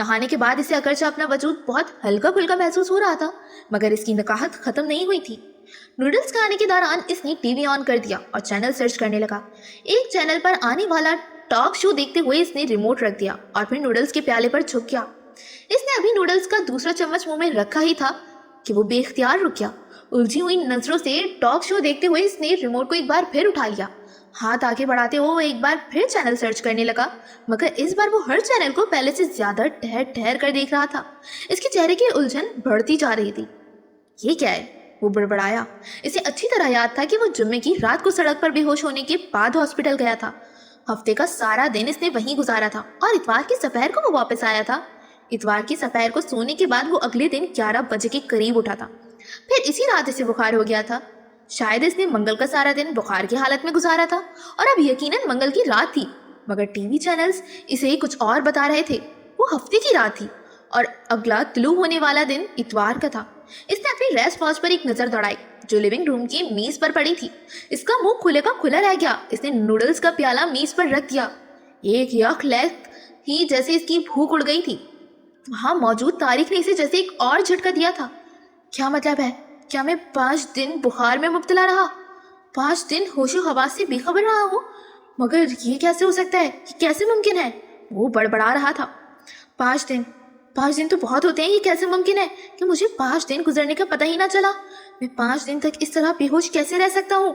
नहाने के बाद इसे अगरचे अपना वजूद बहुत हल्का फुल्का महसूस हो रहा था, मगर इसकी नकाहत खत्म नहीं हुई थी। नूडल्स खाने के दौरान इसने टीवी ऑन कर दिया और चैनल सर्च करने लगा। एक चैनल पर आने वाला टॉक शो देखते हुए इसने रिमोट रख दिया और फिर नूडल्स के प्याले पर झुक गया। इसने अभी नूडल्स का दूसरा चम्मच मुंह में रखा ही था कि वो बेख्तियार रुक गया। उलझी हुई नजरों से टॉक शो देखते हुए इसने रिमोट को एक बार फिर उठा लिया। हाथ आगे बढ़ाते हुए वो एक बार फिर चैनल सर्च करने लगा, मगर इस बार वो हर चैनल को पहले से ज्यादा ठहर ठहर कर देख रहा था। इसके चेहरे की उलझन बढ़ती जा रही थी। ये क्या है, वो बड़बड़ाया। इसे अच्छी तरह याद था कि वो जुम्मे की रात को सड़क पर बेहोश होने के बाद हॉस्पिटल गया था। हफ्ते का सारा दिन इसने वहीं गुजारा था और इतवार की दोपहर को वो वापस आया था। इतवार की दोपहर को सोने के बाद वो अगले दिन 11 बजे के करीब उठा था। फिर इसी रात इसे बुखार हो गया था। शायद इसने मंगल का सारा दिन बुखार की हालत में गुजारा था और अब यकीनन मंगल की रात थी, मगर टीवी चैनल्स इसे कुछ और बता रहे थे। वो हफ्ते की रात थी और अगला तुलू होने वाला दिन इतवार का था। इसने अपनी रेस्ट वॉच पर एक नजर दौड़ाई जो लिविंग रूम की मेज पर पड़ी थी। इसका मुंह खुले का खुला रह गया। इसने नूडल्स का प्याला मेज पर रख दिया। एक यख लैक ही जैसे इसकी भूख उड़ गई थी। वहां मौजूद तारीख ने इसे जैसे एक और झटका दिया था। क्या मतलब है? क्या मैं 5 दिन बुखार में मुब्तला रहा, 5 दिन होशो हवास से बेखबर रहा हूँ? मगर ये कैसे हो सकता है? ये कैसे मुमकिन है? वो बड़बड़ा रहा था। 5 दिन तो बहुत होते हैं। ये कैसे मुमकिन है कि मुझे 5 दिन गुजरने का पता ही ना चला? मैं 5 दिन तक इस तरह बेहोश कैसे रह सकता हूँ?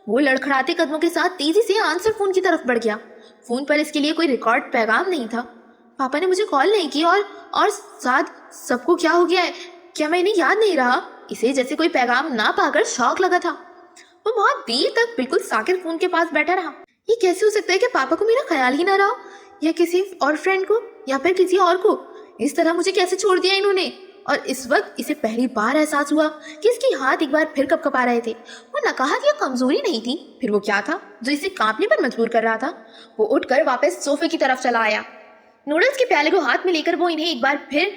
वो लड़खड़ाते कदमों के साथ तेजी से आंसर फोन की तरफ बढ़ गया। फोन पर इसके लिए कोई रिकॉर्ड पैगाम नहीं था। पापा ने मुझे कॉल नहीं की और साथ सबको क्या हो गया है? क्या मैं इन्हें याद नहीं रहा? इसे जैसे कोई पैगाम ना पाकर शौक लगा था। वो बहुत देर तक बिल्कुल साकिर फोन के पास बैठा रहा। ये कैसे हो सकता है कि पापा को मेरा ख्याल ही ना रहा, या किसी और फ्रेंड को, या फिर किसी और को? इस तरह मुझे कैसे छोड़ दिया इन्होंने? और इस वक्त इसे पहली बार एहसास हुआ कि इसके हाथ एक बार फिर कपकपा रहे थे। वो नकाहत या कमजोरी नहीं थी, फिर वो क्या था जो इसे कांपने पर मजबूर कर रहा था? वो उठकर वापस सोफे की तरफ चला आया। नूडल्स के प्याले को हाथ में लेकर वो इन्हें एक बार फिर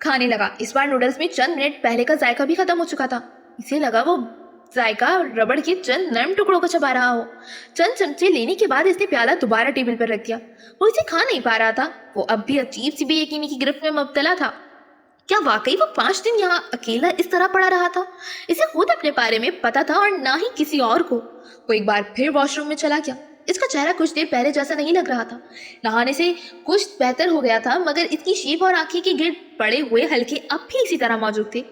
खाने लगा। इस बार नूडल्स में चंद मिनट पहले का जायका भी खत्म हो चुका था। इसे लगा वो जायका रबड़ के चंद नरम टुकड़ों को चबा रहा हो। चंद चमचे लेने के बाद इसने प्याला दोबारा टेबल पर रख दिया। वो इसे खा नहीं पा रहा था। वो अब भी अजीब सी बेयकीनी की गिरफ्त में मुब्तला था। क्या वाकई वो 5 दिन यहाँ अकेला इस तरह पड़ा रहा था? इसे खुद अपने बारे में पता था और ना ही किसी और को। वो एक बार फिर वॉशरूम में चला गया। इसका चेहरा कुछ देर पहले जैसा नहीं लग रहा था। नहाने से कुछ बेहतर हो गया था, मगर इसकी शेप और आंखें के गिर्द पड़े हुए हल्के अब भी इसी तरह मौजूद थे।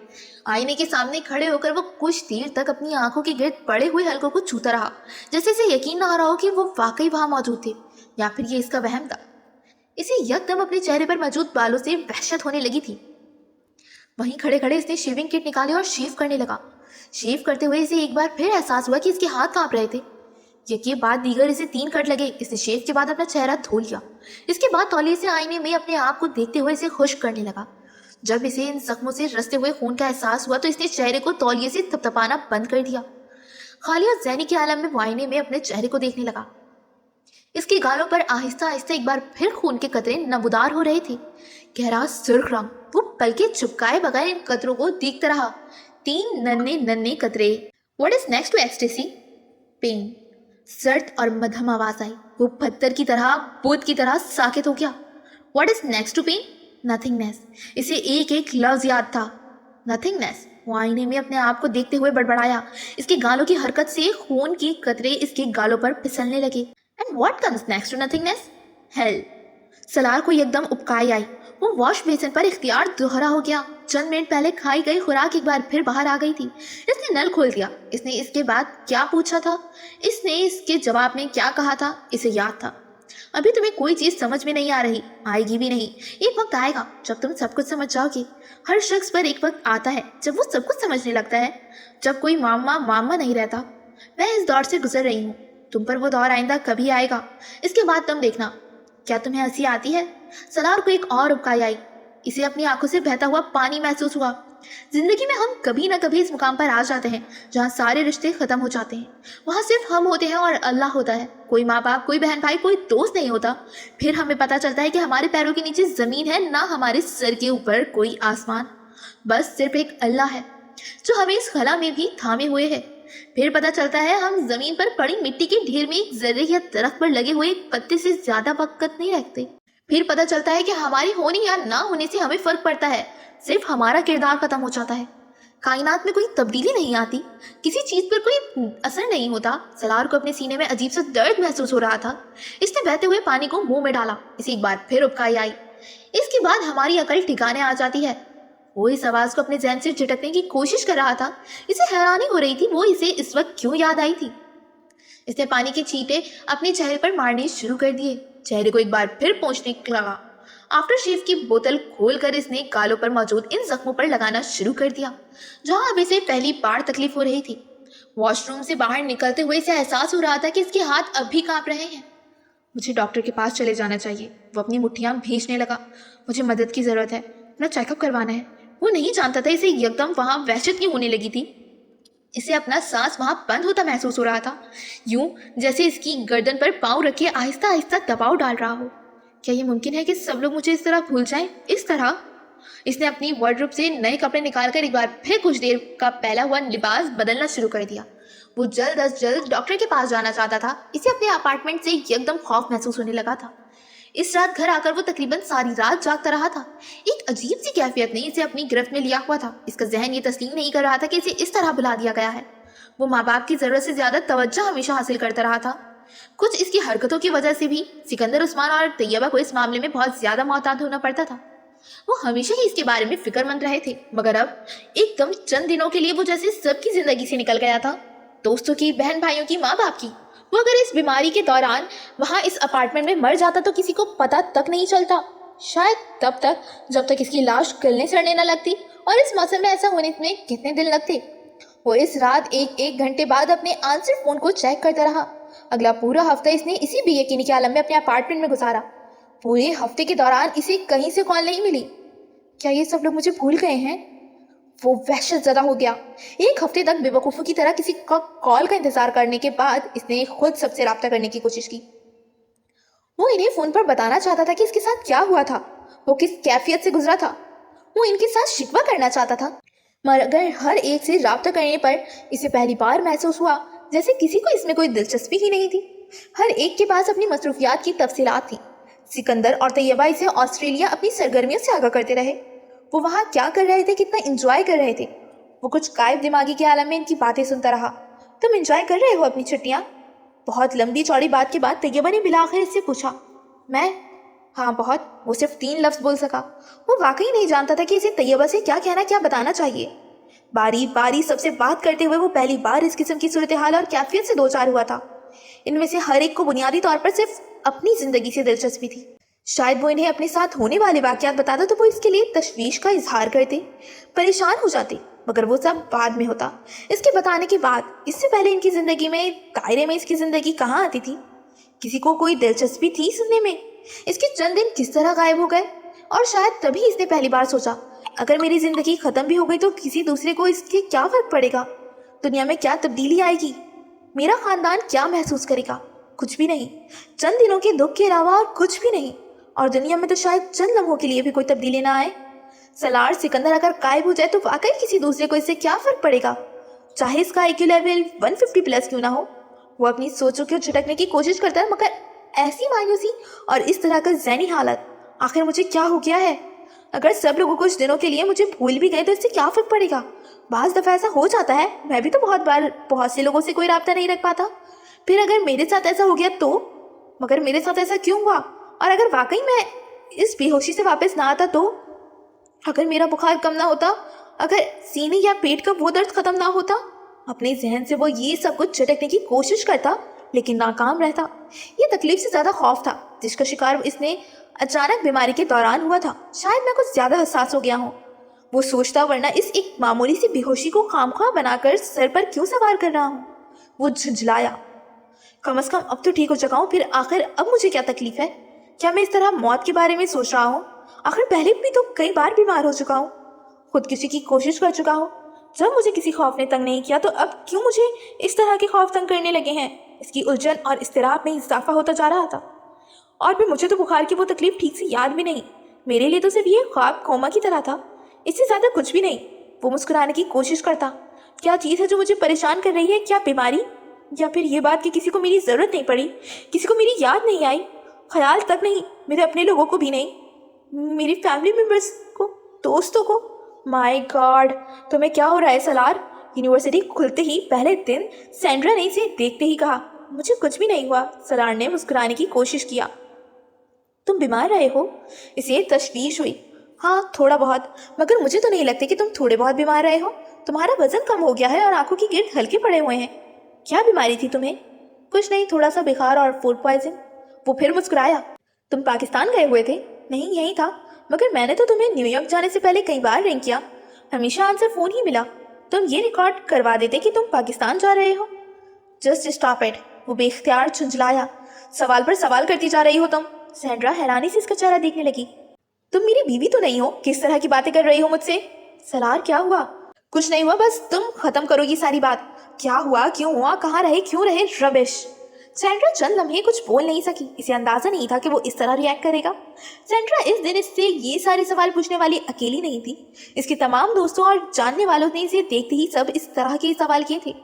आईने के सामने खड़े होकर वो कुछ देर तक अपनी आंखों के गिर्द पड़े हुए हल्कों को छूता रहा, जैसे इसे यकीन ना हो रहा हो कि वो वाकई वहां मौजूद थे, या फिर ये इसका वहम था। इसे यकदम अपने चेहरे पर मौजूद बालों से वहशत होने लगी थी। वहीं खड़े खड़े इसने शेविंग किट निकाली और शेव करने लगा। शेव करते हुए इसे एक बार फिर एहसास हुआ कि इसके हाथ कांप रहे थे। यके बाद दीगर इसे 3 कट लगे। इसने शेव के बाद अपना चेहरा धो लिया। इसके बाद तौलिए से आईने में अपने आप को देखते हुए इसे खुश्क करने लगा। जब इसे इन जख्मों से रसते हुए खून का एहसास हुआ तो इसने चेहरे को तौलिए से थपथपाना बंद कर दिया। खाली और ज़हनी के आलम में वो आईने में अपने चेहरे को देखने लगा। इसके गालों पर आहिस्ता आहिस्ता एक बार फिर खून के कतरे नमूदार हो रहे थे। गहरा सुर्ख रंग। वो पलके चुपकाए बगैर इन कतरों को देखता रहा। 3 नन्हे नन्हे कतरे। What is next to ecstasy? Pain. सर्द और मध्यम आवाज आई। वो पत्थर की तरह, बुद्ध की तरह साकित हो गया। What is next to pain? Nothingness. इसे एक एक लफ्ज याद था। नथिंगनेस। वो आईने में अपने आप को देखते हुए बड़बड़ाया। इसके गालों की हरकत से खून के कतरे इसके गालों पर फिसलने लगे। And what comes next to nothingness? Hell. Salar को एकदम उबकाई आई। वो वॉश बेसिन पर इख्तियार दोहरा हो गया। चंद मिनट पहले खाई गई खुराक एक बार फिर बाहर आ गई थी। इसने नल खोल दिया। इसने इसके बाद क्या पूछा था, इसने इसके जवाब में क्या कहा था, इसे याद था। अभी तुम्हें कोई चीज समझ में नहीं आ रही, आएगी भी नहीं। एक वक्त आएगा जब तुम सब कुछ समझ जाओगे। हर शख्स पर एक वक्त आता है जब वो सब कुछ समझने लगता है, जब कोई मामा नहीं रहता। मैं इस दौर से गुजर रही हूँ। तुम पर वो दौर आइंदा कभी आएगा। इसके बाद तुम देखना। क्या तुम्हें हंसी आती है? सलार को एक और उबकाई आई। इसे अपनी आंखों से बहता हुआ पानी महसूस हुआ। जिंदगी में हम कभी ना कभी इस मुकाम पर आ जाते हैं जहाँ सारे रिश्ते खत्म हो जाते हैं। वहाँ सिर्फ हम होते हैं और अल्लाह होता है। कोई माँ बाप, कोई बहन भाई, कोई दोस्त नहीं होता। फिर हमें पता चलता है कि हमारे पैरों के नीचे जमीन है, ना हमारे सर के ऊपर कोई आसमान। बस सिर्फ एक अल्लाह है जो हमें इस खला में भी थामे हुए है। फिर पता चलता है हम जमीन पर पड़ी मिट्टी के ढेर में एक जर्रे या दरख्त पर लगे हुए एक पत्ते से ज्यादा वक्त नहीं रखते। फिर पता चलता है कि हमारी होने या ना होने से हमें फर्क पड़ता है, सिर्फ हमारा किरदार खत्म हो जाता है। कायनात में कोई तब्दीली नहीं आती, किसी चीज पर कोई असर नहीं होता। सलार को अपने सीने में अजीब सा दर्द महसूस हो रहा था। इसने बहते हुए पानी को मुंह में डाला। इसे एक बार फिर उबकाई आई। इसके बाद हमारी अकल ठिकाने आ जाती है। वो इस आवाज को अपने जहन से झटकने की कोशिश कर रहा था। इसे हैरानी हो रही थी वो इसे इस वक्त क्यों याद आई थी। इसने पानी के छींटे अपने चेहरे पर मारने शुरू कर दिए। चेहरे को एक बार फिर पोंछने लगा। आफ्टर शेव की बोतल खोलकर इसने गालों पर मौजूद इन जख्मों पर लगाना शुरू कर दिया जहां अब इसे पहली बार तकलीफ हो रही थी। वॉशरूम से बाहर निकलते हुए इसे एहसास हो रहा था कि इसके हाथ अब भी कांप रहे हैं। मुझे डॉक्टर के पास चले जाना चाहिए, वो अपनी मुट्ठियां भींचने लगा। मुझे मदद की जरूरत है, अपना चेकअप करवाना है। वो नहीं जानता था इसे एकदम वहां वहशत क्यों होने लगी थी। इसे अपना सांस वहां बंद होता महसूस हो रहा था, यूं जैसे इसकी गर्दन पर पांव रखे आहिस्ता आहिस्ता दबाव डाल रहा हो। क्या ये मुमकिन है कि सब लोग मुझे इस तरह भूल जाएं? इस तरह इसने अपनी वार्डरोब से नए कपड़े निकालकर एक बार फिर कुछ देर का पहला हुआ लिबास बदलना शुरू कर दिया। वो जल्द अज जल्द डॉक्टर के पास जाना चाहता था। इसे अपने अपार्टमेंट से एकदम खौफ महसूस होने लगा था। इस रात घर आकर वो तकरीबन सारी रात जागता रहा था। एक अजीब सी कैफियत ने इसे अपनी गिरफ्त में लिया हुआ था। इसका जहन ये तस्लीम नहीं कर रहा था कि इसे इस तरह बुला दिया गया है। वो माँ बाप की जरूरत से ज्यादा तवज्जो हमेशा हासिल करता रहा था। कुछ इसकी हरकतों की वजह से भी सिकंदर उस्मान और तैयबा को इस मामले में बहुत ज्यादा मोहतात होना पड़ता था। वो हमेशा ही इसके बारे में फिक्रमंद रहे थे, मगर अब एकदम चंद दिनों के लिए वो जैसे सबकी जिंदगी से निकल गया था। दोस्तों की, बहन भाइयों की, माँ बाप की। वो अगर इस बीमारी के दौरान वहां इस अपार्टमेंट में मर जाता तो किसी को पता तक नहीं चलता। शायद तब तक जब तक इसकी लाश गलने सड़ने न लगती। और इस मौसम में ऐसा होने में कितने दिन लगते। वो इस रात एक घंटे बाद अपने आंसर फोन को चेक करता रहा। अगला पूरा हफ्ता इसने इसी बेयकीनी के आलम में अपने अपार्टमेंट में गुजारा। पूरे हफ्ते के दौरान इसे कहीं से कॉल नहीं मिली। क्या ये सब लोग मुझे भूल गए हैं? वो वहशत ज़दा हो गया। एक हफ्ते तक बेवकूफ़ों की तरह किसी का कॉल का इंतजार करने के बाद इसने खुद सबसे रब्ता करने की कोशिश की। वो इन्हें फ़ोन पर बताना चाहता था कि इसके साथ क्या हुआ था, वो किस कैफियत से गुजरा था। वो इनके साथ शिकवा करना चाहता था, मगर हर एक से रब्ता करने पर इसे पहली बार महसूस हुआ जैसे किसी को इसमें कोई दिलचस्पी ही नहीं थी। हर एक के पास अपनी मसरूफियात की तफसीलात थी। सिकंदर और तैयबा इसे ऑस्ट्रेलिया अपनी सरगर्मियों से आगाह करते रहे। वो वहाँ क्या कर रहे थे, कितना एंजॉय कर रहे थे। वो कुछ गायब दिमागी के आलम में इनकी बातें सुनता रहा। तुम एंजॉय कर रहे हो अपनी छुट्टियाँ? बहुत लंबी चौड़ी बात के बाद तैयबा ने बिलाखिर इससे पूछा। मैं? हाँ, बहुत। वो सिर्फ 3 लफ्ज बोल सका। वो वाकई नहीं जानता था कि इसे तैयबा से क्या कहना, क्या बताना चाहिए। बारी बारी सबसे बात करते हुए वो पहली बार इस किस्म की सूरत हाल और कैफियत से दो चार हुआ था। इनमें से हर एक को बुनियादी तौर पर सिर्फ अपनी जिंदगी से दिलचस्पी थी। शायद वो इन्हें अपने साथ होने वाले वाकयात बताता तो वो इसके लिए तशवीश का इजहार करते, परेशान हो जाते, मगर वो सब बाद में होता। इसके बताने के बाद इससे पहले इनकी जिंदगी में दायरे में इसकी जिंदगी कहाँ आती थी? किसी को कोई दिलचस्पी थी सुनने में? इसके चंद दिन किस तरह गायब हो गए? और शायद तभी इसने पहली बार सोचा, अगर मेरी जिंदगी खत्म भी हो गई तो किसी दूसरे को इसके क्या फर्क पड़ेगा? दुनिया में क्या तब्दीली आएगी? मेरा खानदान क्या महसूस करेगा? कुछ भी नहीं। चंद दिनों के दुख के अलावा और कुछ भी नहीं। और दुनिया में तो शायद चंद लम्हों के लिए भी कोई तब्दीली ना आए। सलार सिकंदर अगर गायब हो जाए तो वाकई किसी दूसरे को इससे क्या फर्क पड़ेगा, चाहे इसका IQ लेवल 150 प्लस क्यों ना हो। वो अपनी सोचों को झटकने की कोशिश करता है, मगर ऐसी मायूसी और इस तरह का ज़हनी हालत, आखिर मुझे क्या हो गया है? अगर सब लोग कुछ दिनों के लिए मुझे भूल भी गए तो इससे क्या फ़र्क पड़ेगा? बाज़ दफ़ा ऐसा हो जाता है, मैं भी तो बहुत बार बहुत से लोगों से कोई रब्ता नहीं रख पाता। फिर अगर मेरे साथ ऐसा हो गया तो? मगर मेरे साथ ऐसा क्यों हुआ? और अगर वाकई मैं इस बेहोशी से वापस ना आता तो? अगर मेरा बुखार कम ना होता, अगर सीने या पेट का वो दर्द ख़त्म ना होता? अपने जहन से वो ये सब कुछ झटकने की कोशिश करता, लेकिन नाकाम रहता। ये तकलीफ से ज़्यादा खौफ था जिसका शिकार इसने अचानक बीमारी के दौरान हुआ था। शायद मैं कुछ ज़्यादा हसास हो गया हूँ, वो सोचता, वरना इस एक मामूली सी बेहोशी को खामख्वाह बनाकर सर पर क्यों सवार कर रहा हूँ। वो झुंझलाया, कम से कम अब तो ठीक हो चुका हूँ, फिर आखिर अब मुझे क्या तकलीफ है? क्या मैं इस तरह मौत के बारे में सोच रहा हूँ? आखिर पहले भी तो कई बार बीमार हो चुका हूँ, खुदकुशी की कोशिश कर चुका हूँ। जब मुझे किसी खौफ ने तंग नहीं किया तो अब क्यों मुझे इस तरह के खौफ तंग करने लगे हैं? इसकी उलझन और इस्तिराब में इजाफा होता जा रहा था। और फिर मुझे तो बुखार की वो तकलीफ ठीक से याद भी नहीं। मेरे लिए तो सिर्फ ये ख्वाब कोमा की तरह था, इससे ज़्यादा कुछ भी नहीं। वो मुस्कुराने की कोशिश करता। क्या चीज़ है जो मुझे परेशान कर रही है? क्या बीमारी, या फिर ये बात कि किसी को मेरी ज़रूरत नहीं पड़ी, किसी को मेरी याद नहीं आई, ख्याल तक नहीं, मेरे अपने लोगों को भी नहीं, मेरी फैमिली मेम्बर्स को, दोस्तों को। माय गॉड, तुम्हें क्या हो रहा है सलार? यूनिवर्सिटी खुलते ही पहले दिन सैंड्रा ने इसे देखते ही कहा। मुझे कुछ भी नहीं हुआ, सलार ने मुस्कुराने की कोशिश किया। तुम बीमार रहे हो? इसे तशवीश हुई। हाँ, थोड़ा बहुत, मगर मुझे तो नहीं लगता कि तुम थोड़े बहुत बीमार रहे हो। तुम्हारा वजन कम हो गया है और आंखों की गिर्द हल्के पड़े हुए हैं। क्या बीमारी थी तुम्हें? कुछ नहीं, थोड़ा सा बुखार और फूड पॉइजन। वो फिर मुस्कुराया। तुम पाकिस्तान गए हुए थे? नहीं, यहीं था, मगर मैंने तो तुम्हें न्यूयॉर्क जाने से पहले कई बार रिंग किया, हमेशा आंसर फोन ही मिला। तुम ये रिकॉर्ड करवा देते कि तुम पाकिस्तान जा रहे हो। जस्ट स्टॉप इट, वो बेख्तियार झुंझलाया। सवाल पर सवाल करती जा रही हो तुम। सैंड्रा हैरानी से इसका चेहरा देखने लगी। तुम मेरी बीवी तो नहीं हो? किस तरह की बातें कर रही हो मुझसे? सलार, क्या हुआ? कुछ नहीं हुआ, बस तुम खत्म करो ये सारी बात। क्या हुआ, क्यों हुआ, कहाँ रहे, क्यों रहे? रबिश। सैंड्रा चंद लम्हे कुछ बोल नहीं सकी। इसे अंदाजा नहीं था कि वो इस तरह रिएक्ट करेगा। सैंड्रा इस दिन इससे ये सारे सवाल पूछने वाली अकेली नहीं थी। इसके तमाम दोस्तों और जानने वालों ने इसे देखते ही सब इस तरह के सवाल किए थे।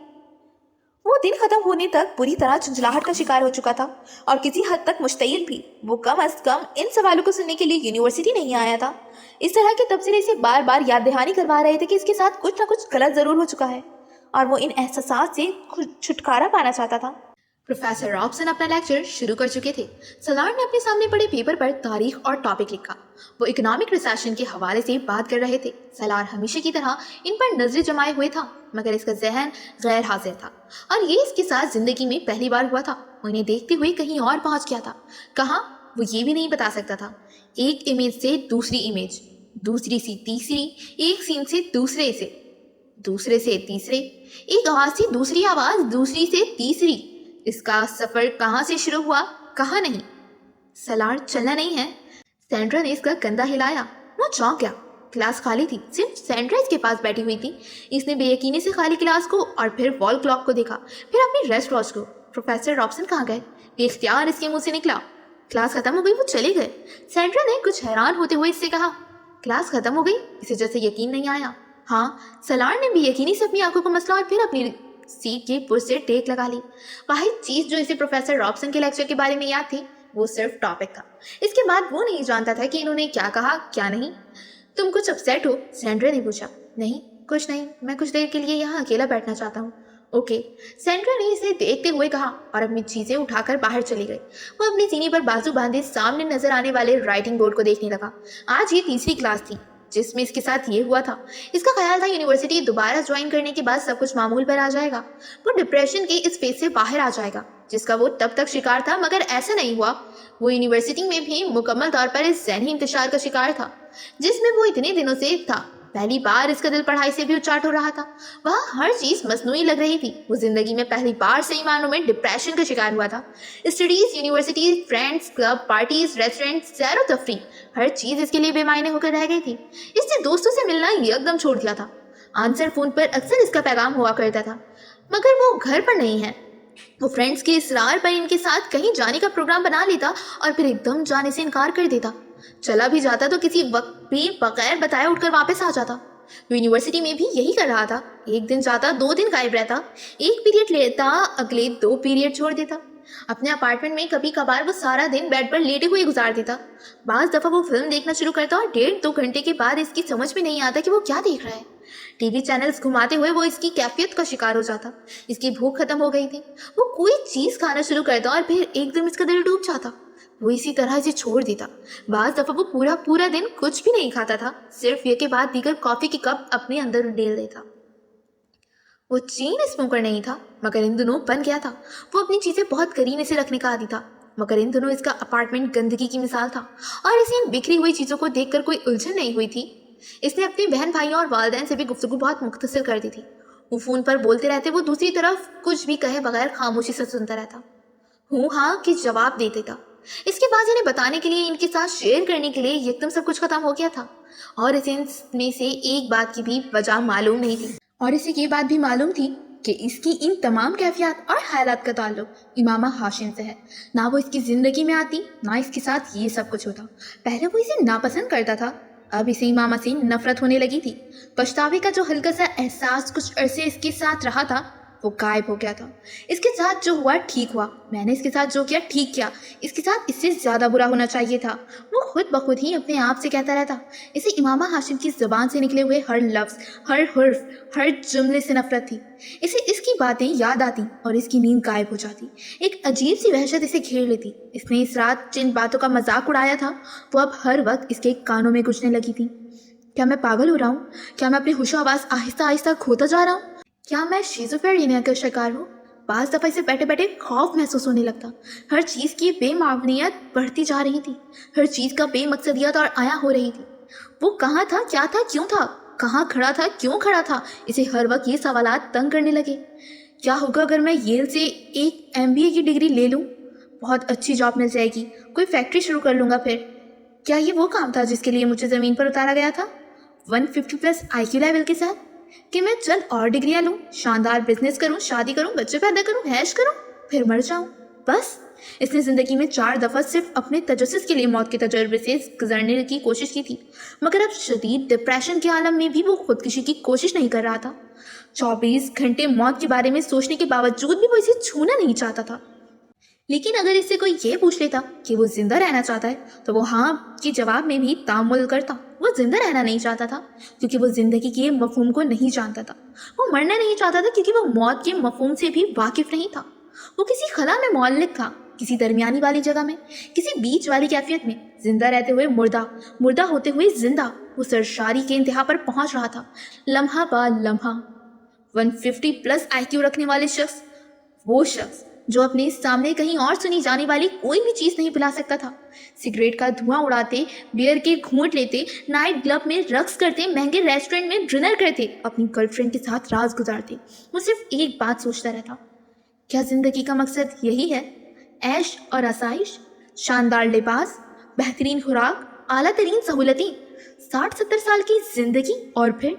वो दिन खत्म होने तक पूरी तरह झुंझलाहट का शिकार हो चुका था और किसी हद तक मुश्तइल भी। वो कम अज कम इन सवालों को सुनने के लिए यूनिवर्सिटी नहीं आया था। इस तरह के तबसरे इसे बार बार याद दहानी करवा रहे थे कि इसके साथ कुछ ना कुछ गलत जरूर हो चुका है और वो इन एहसास से छुटकारा पाना चाहता था। प्रोफेसर रॉबसन अपना लेक्चर शुरू कर चुके थे। सलार ने अपने सामने पड़े पेपर पर तारीख और टॉपिक लिखा। वो इकोनॉमिक रिसेशन के हवाले से बात कर रहे थे। सलार हमेशा की तरह इन पर नजरें जमाए हुए था, मगर इसका जहन गैर हाजिर था और ये इसके साथ जिंदगी में पहली बार हुआ था। वो इन्हें देखते हुए कहीं और पहुंच गया था। कहाँ, वो ये भी नहीं बता सकता था। एक इमेज से दूसरी इमेज, दूसरी से तीसरी, एक सीन से दूसरे से तीसरे, एक आवाज से दूसरी आवाज, दूसरी से तीसरी। इसका सफर कहाँ से शुरू हुआ, कहाँ नहीं। सलार, चलना नहीं है? सैंड्रा ने इसका कंधा हिलाया। वो चौंक गया। क्लास खाली थी, सिर्फ सैंड्रा इसके पास बैठी हुई थी। इसने बेयकीनी से खाली क्लास को और फिर वॉल क्लॉक को देखा, फिर अपनी रेस्ट वॉच को। प्रोफेसर रॉबसन कहाँ गए? बेख्तियार इसके मुंह से निकला। क्लास खत्म हो गई, वो चले गए। सैंड्रा ने कुछ हैरान होते हुए इससे कहा, क्लास खत्म हो गई? इसे जैसे यकीन नहीं आया। हाँ, सलार ने बेयकीनी से अपनी आंखों को मसला और फिर अपनी सीट के पुश से टेक लगा ली। वाहिद चीज जो इसे प्रोफेसर रॉबसन के लेक्चर के बारे में याद थी वो सिर्फ टॉपिक था। इसके बाद वो नहीं जानता था कि इन्होंने क्या कहा क्या नहीं। तुम कुछ अपसेट हो? सैंड्रा ने पूछा। नहीं, कुछ नहीं, मैं कुछ देर के लिए यहाँ अकेला बैठना चाहता हूँ। ओके, सैंड्रा ने इसे देखते हुए कहा और अपनी चीजें उठाकर बाहर चली गई। वो अपनी सीने पर बाजू बांधे सामने नजर आने वाले राइटिंग बोर्ड को देखने लगा। आज ये तीसरी क्लास थी जिसमें इसके साथ ये हुआ था। इसका ख्याल था यूनिवर्सिटी दोबारा ज्वाइन करने के बाद सब कुछ मामूल पर आ जाएगा, वो डिप्रेशन के इस फेज से बाहर आ जाएगा जिसका वो तब तक शिकार था, मगर ऐसा नहीं हुआ। वो यूनिवर्सिटी में भी मुकम्मल तौर पर इस ज़हनी इंतशार का शिकार था जिसमें वो इतने दिनों से था। पहली बार इसका दिल पढ़ाई से भी उचाट हो रहा था। वह हर चीज मसनूई लग रही थी। वो जिंदगी में पहली बार सही मानों में डिप्रेशन का शिकार हुआ था। Studies, university, friends, club, parties, restaurant, सैर व तफरी, हर चीज इसके लिए बेमायने होकर रह गई थी। इसने दोस्तों से मिलना एकदम छोड़ दिया था। आंसर फोन पर अक्सर इसका पैगाम हुआ करता था, मगर वो घर पर नहीं है। वो फ्रेंड्स के इसरार पर इनके साथ कहीं जाने का प्रोग्राम बना लेता और फिर एकदम जाने से इनकार कर देता। चला भी जाता तो किसी वक्त भी बगैर बताए उठकर वापस आ जाता। यूनिवर्सिटी में भी यही कर रहा था। एक दिन जाता, 2 दिन गायब रहता, एक पीरियड लेता, अगले 2 पीरियड छोड़ देता। अपने अपार्टमेंट में कभी कभार वो सारा दिन बेड पर लेटे हुए गुजार देता। बाज दफा वो फिल्म देखना शुरू करता और 1.5-2 घंटे के बाद इसकी समझ में नहीं आता कि वो क्या देख रहा है। टीवी चैनल्स घुमाते हुए वो इसकी कैफियत का शिकार हो जाता। इसकी भूख खत्म हो गई थी। वो कोई चीज खाना शुरू करता और फिर एकदम इसका दिल डूब जाता। वो इसी तरह इसे छोड़ देता। बाज दफा वो पूरा दिन कुछ भी नहीं खाता था, सिर्फ ये के बाद दीगर कॉफी की कप अपने अंदर उंडेल देता। वो चेन स्मोकर नहीं था, मगर इन दिनों बन गया था। वो अपनी चीजें बहुत करीने से रखने का आदी था, मगर इन दिनों इसका अपार्टमेंट गंदगी की मिसाल था और इसे इन बिखरी हुई चीजों को देखकर कोई उलझन नहीं हुई थी। इसने अपने बहन भाइयों और वालिदैन से भी गुफ्तगू बहुत मुख्तसर कर दी थी। वो फोन पर बोलते रहते, वो दूसरी तरफ कुछ भी कहे बगैर खामोशी से सुनता रहता। हूँ हाँ कि जवाब दे देता। इसके बाद इन्हें बताने के लिए, इनके साथ शेयर करने के लिए एकदम सब कुछ खत्म हो गया था और इसे इनमें से एक बात की भी वजह मालूम नहीं थी। और इसे ये बात भी मालूम थी कि इसकी इन तमाम कैफियत और हालात का ताल्लुक इमामा हाशिम से है। ना वो इसकी ज़िंदगी में आती, ना इसके साथ ये सब कुछ होता। पहले वो इसे नापसंद करता था, अब इसे इमामा से नफरत होने लगी थी। पछतावे का जो हल्का सा एहसास कुछ अरसे इसके साथ रहा था वो गायब हो गया था। इसके साथ जो हुआ ठीक हुआ, मैंने इसके साथ जो किया ठीक किया, इसके साथ इससे ज़्यादा बुरा होना चाहिए था। वो खुद ब खुद ही अपने आप से कहता रहता। इसे इमामा हाशिम की ज़बान से निकले हुए हर लफ्ज़, हर हर्फ, हर जुमले से नफरत थी। इसे इसकी बातें याद आती और इसकी नींद गायब हो जाती। एक अजीब सी वहशत इसे घेर लेती। इसने इस रात जिन बातों का मजाक उड़ाया था वो अब हर वक्त इसके कानों में गूंजने लगी थी। क्या मैं पागल हो रहा हूँ? क्या मैं अपनी होशो आवाज़ आहिस्ता आहिस्ता खोता जा रहा हूँ? क्या मैं शिज़ोफ्रेनिया का शिकार हूँ? बाज़ दफ़ा इसे बैठे बैठे खौफ महसूस होने लगता। हर चीज़ की बेमावनियत बढ़ती जा रही थी, हर चीज़ का बेमकसदियत और आया हो रही थी। वो कहाँ था, क्या था, क्यों था, कहाँ खड़ा था, क्यों खड़ा था? इसे हर वक्त ये सवालात तंग करने लगे। क्या होगा अगर मैं येल से एक MBA की डिग्री ले लूँ? बहुत अच्छी जॉब मिल जाएगी, कोई फैक्ट्री शुरू कर लूँगा। फिर क्या ये वो काम था जिसके लिए मुझे ज़मीन पर उतारा गया था? 150+ IQ लेवल के साथ कि मैं चंद और डिग्रियां लूं, शानदार बिजनेस करूं, शादी करूं, बच्चे पैदा करूं, ऐश करूं, फिर मर जाऊं, बस। इसने ज़िंदगी में 4 दफ़ा सिर्फ अपने तजस्सुस के लिए मौत के तजुर्बे से गुजरने की कोशिश की थी, मगर अब शदीद डिप्रेशन के आलम में भी वो खुदकुशी की कोशिश नहीं कर रहा था। 24 घंटे मौत के बारे में सोचने के बावजूद भी वो इसे छूना नहीं चाहता था। लेकिन अगर इससे कोई ये पूछ लेता कि वो जिंदा रहना चाहता है तो वो हाँ के जवाब में भी तामुल करता। वो जिंदा रहना नहीं चाहता था क्योंकि वो जिंदगी के मफहूम को नहीं जानता था। वो मरना नहीं चाहता था क्योंकि वो मौत के मफहूम से भी वाकिफ नहीं था। वो किसी खला में मौलिक था, किसी दरमियानी वाली जगह में, किसी बीच वाली कैफियत में, जिंदा रहते हुए मुर्दा, मुर्दा होते हुए जिंदा। वो सरशारी के इंतहा पर पहुंच रहा था, लम्हा बा लम्हा। 150+ IQ रखने वाले शख्स, वो शख्स जो अपने सामने कहीं और सुनी जाने वाली कोई भी चीज़ नहीं पिला सकता था। सिगरेट का धुआं उड़ाते, बियर के घूंट लेते, नाइट क्लब में रक्स करते, महंगे रेस्टोरेंट में डिनर करते, अपनी गर्लफ्रेंड के साथ रात गुजारते। वो सिर्फ एक बात सोचता रहता, क्या जिंदगी का मकसद यही है? ऐश और आसाइश, शानदार लिबास, बेहतरीन खुराक, आला तरीन सहूलतें, 60-70 साल की जिंदगी और फिर?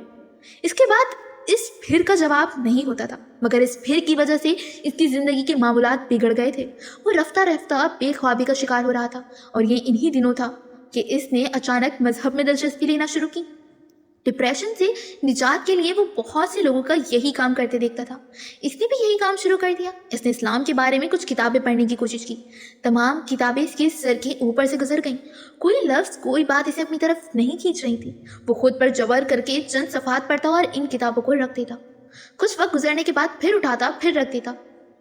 इसके बाद इस फिर का जवाब नहीं होता था, मगर इस फिर की वजह से इसकी ज़िंदगी के मामूलात बिगड़ गए थे। वो रफ्ता रफ्ता बेख्वाबी का शिकार हो रहा था और ये इन्हीं दिनों था कि इसने अचानक मजहब में दिलचस्पी लेना शुरू की। डिप्रेशन से निजात के लिए वो बहुत से लोगों का यही काम करते देखता था। इसने भी यही काम शुरू कर दिया। इसने इस्लाम के बारे में कुछ किताबें पढ़ने की कोशिश की। तमाम किताबें इसके सर के ऊपर से गुजर गईं। कोई लफ्ज़, कोई बात इसे अपनी तरफ नहीं खींच रही थी। वो खुद पर जबर करके चंद सफ़ात पढ़ता और इन किताबों को रख देता। कुछ वक्त गुजरने के बाद फिर उठाता, फिर रख देता।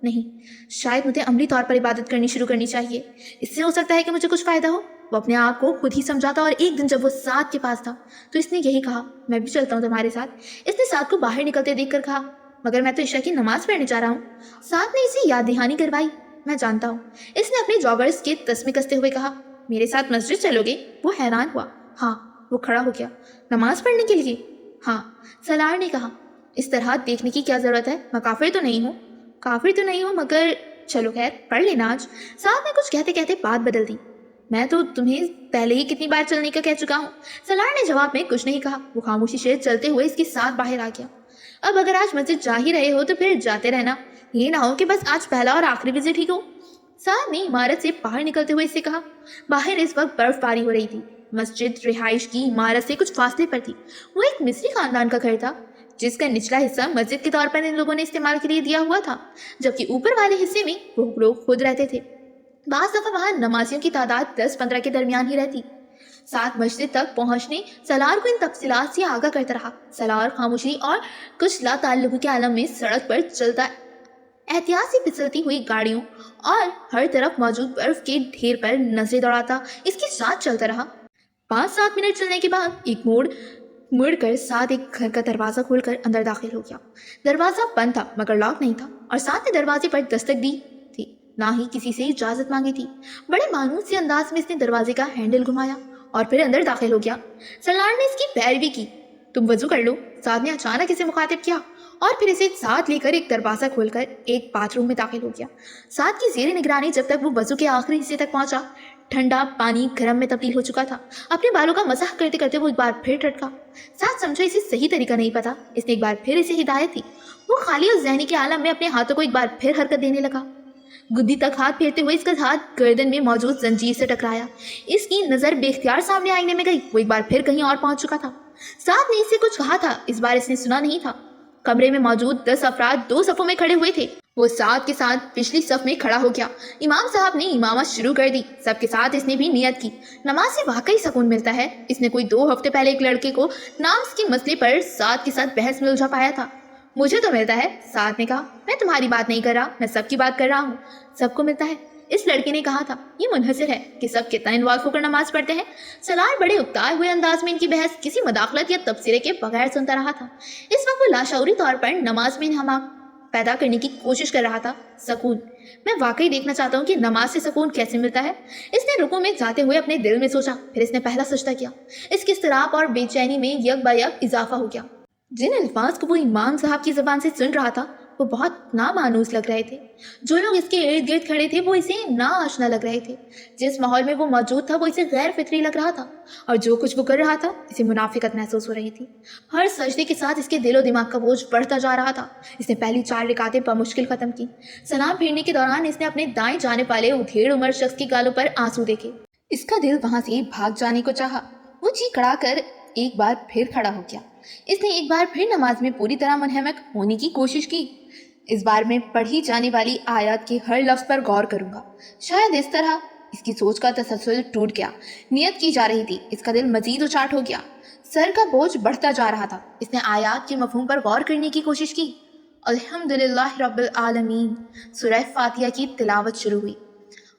नहीं, शायद मुझे अमली तौर पर इबादत करनी शुरू करनी चाहिए, इससे हो सकता है कि मुझे कुछ फ़ायदा हो। वो अपने आप को खुद ही समझाता और एक दिन जब वो साद के पास था तो इसने यही कहा, मैं भी चलता हूँ तुम्हारे साथ। इसने साद को बाहर निकलते देखकर कहा, मगर मैं तो इशा की नमाज पढ़ने जा रहा हूँ। साद ने इसे याद दहानी करवाई, मैं जानता हूँ। इसने अपने जॉगर्स के तस्मे कसते हुए कहा, मेरे साथ मस्जिद चलोगे? वो हैरान हुआ। हाँ। वो खड़ा हो गया, नमाज पढ़ने के लिए? हाँ। सलार ने कहा, इस तरह देखने की क्या ज़रूरत है, मैं काफिर तो नहीं हूँ। काफिर तो नहीं हूँ, मगर चलो खैर पढ़ लेना आज। साद ने कुछ कहते कहते बात बदल दी, मैं तो तुम्हें पहले ही कितनी बार चलने का कह चुका हूँ। सलार ने जवाब में कुछ नहीं कहा। वो खामोशी से चलते हुए इसके साथ बाहर आ गया। अब अगर आज मस्जिद जा ही रहे हो तो फिर जाते रहना, ये ना हो कि बस आज पहला और आखिरी विजिट ही हो। साद ने इमारत से बाहर निकलते हुए इससे कहा। बाहर इस वक्त बर्फबारी हो रही थी। मस्जिद रिहाइश की इमारत से कुछ फासले पर थी। वो एक मिस्री खानदान का घर था जिसका निचला हिस्सा मस्जिद के तौर पर इन लोगों ने इस्तेमाल के लिए दिया हुआ था, जबकि ऊपर वाले हिस्से में वो लोग खुद रहते थे। बाज़ दफ़ा वहाँ नमाजियों की तादाद 10-15 के दरमियान ही रहती। साथ मस्जिद तक पहुँचने सलार को इन तफसीलात से आगाह करता रहा। सलार खामोशी और कुछ लाताल्लुक़ के आलम में सड़क पर चलता, एहतियात से फिसलती हुई गाड़ियों और हर तरफ मौजूद बर्फ के ढेर पर नजरें दौड़ाता इसके साथ चलता रहा। 5-7 मिनट चलने के बाद एक मुड़कर साथ एक घर का दरवाज़ा खोलकर अंदर दाखिल हो गया। दरवाज़ा बंद था मगर लॉक नहीं था और साथ ने दरवाजे पर दस्तक दी थी, ना ही किसी से इजाज़त मांगी थी। बड़े मानूस से अंदाज में इसने दरवाजे का हैंडल घुमाया और फिर अंदर दाखिल हो गया। सलार ने इसकी पैरवी की। तुम वजू कर लो, साथ ने अचानक इसे मुखातिब किया और फिर इसे साथ लेकर एक दरवाज़ा खोलकर एक बाथरूम में दाखिल हो गया। साथ की ज़ेरे निगरानी जब तक वो वज़ू के आखिरी हिस्से तक पहुंचा, ठंडा पानी गर्म में तब्दील हो चुका था। अपने बालों का मसाह करते करते वो एक बार फिर टटका। साथ समझा इसे सही तरीका नहीं पता, इसने एक बार फिर इसे हिदायत दी। वो खाली और ज़हनी के आलम में अपने हाथों को एक बार फिर हरकत देने लगा। गुद्दी तक हाथ फेरते हुए इसका हाथ गर्दन में मौजूद जंजीर से टकराया। इसकी नज़र बेख्तियार सामने आईने में गई। वो एक बार फिर कहीं और पहुंच चुका था। साथ ने इससे कुछ कहा था, इस बार इसने सुना नहीं था। कमरे में मौजूद 10 अफराद 2 सफ़ों में खड़े हुए थे। वो साथ के साथ पिछली सफ में खड़ा हो गया। इमाम साहब ने इमामत शुरू कर दी। सबके साथ इसने भी नियत की। नमाज से वाकई सुकून मिलता है। इसने कोई 2 हफ्ते पहले एक लड़के को नाम्स के मसले पर साथ के साथ बहस में उलझा पाया था। मुझे तो मिलता है, साथ ने कहा। मैं तुम्हारी बात नहीं कर रहा, मैं सबकी बात कर रहा हूँ। सबको मिलता है, इस लड़के ने कहा था। ये मुनहसिर है कि सब कितना इन्वॉल्व होकर नमाज पढ़ते हैं। सलार बड़े उकताए हुए अंदाज में इनकी बहस किसी मदाखलत या तबसरे के बगैर सुनता रहा था। इस वक्त वो लाशऊरी तौर पर नमाज में हमाक पैदा करने की कोशिश कर रहा था। सुकून, मैं वाकई देखना चाहता हूँ कि नमाज से सुकून कैसे मिलता है। इसने रुकू में जाते हुए अपने दिल में सोचा। फिर इसने पहला सजदा किया। इसकी इस्तराब और बेचैनी में यक बा यक इजाफा हो गया। जिन अल्फाज को वो इमाम साहब की ज़बान से सुन रहा था वो बहुत नामानूस लग रहे थे। जो लोग इसके इर्द गिर्द खड़े थे वो इसे नाआशना लग रहे थे। जिस माहौल में वो मौजूद था वो इसे गैर फितरी लग रहा था। और जो कुछ वो कर रहा था इसे मुनाफिकत महसूस हो रही थी। हर सजदे के साथ इसके दिलो दिमाग का बोझ बढ़ता जा रहा था। इसने पहली 4 रिकातें बमुश्किल ख़त्म की। सलाम फेरने के दौरान इसने अपने दाएं जाने वाले उधेड़ उम्र शख्स की गालों पर आंसू देखे। इसका दिल वहाँ से भाग जाने को चाहा। वो चीख कड़ा कर एक बार फिर खड़ा हो गया। इसने एक बार फिर नमाज में पूरी तरह मुनहमक होने की कोशिश की। इस बार मैं पढ़ी जाने वाली आयत के हर लफ्ज़ पर गौर करूंगा। शायद इस तरह इसकी सोच का तसलसल टूट गया। नियत की जा रही थी, इसका दिल मजीद उचाट हो गया। सर का बोझ बढ़ता जा रहा था। इसने आयत के मफहूम पर गौर करने की कोशिश की। अल्हम्दुलिल्लाह रब्बिल आलमीन सूरह फातिहा की तिलावत शुरू हुई।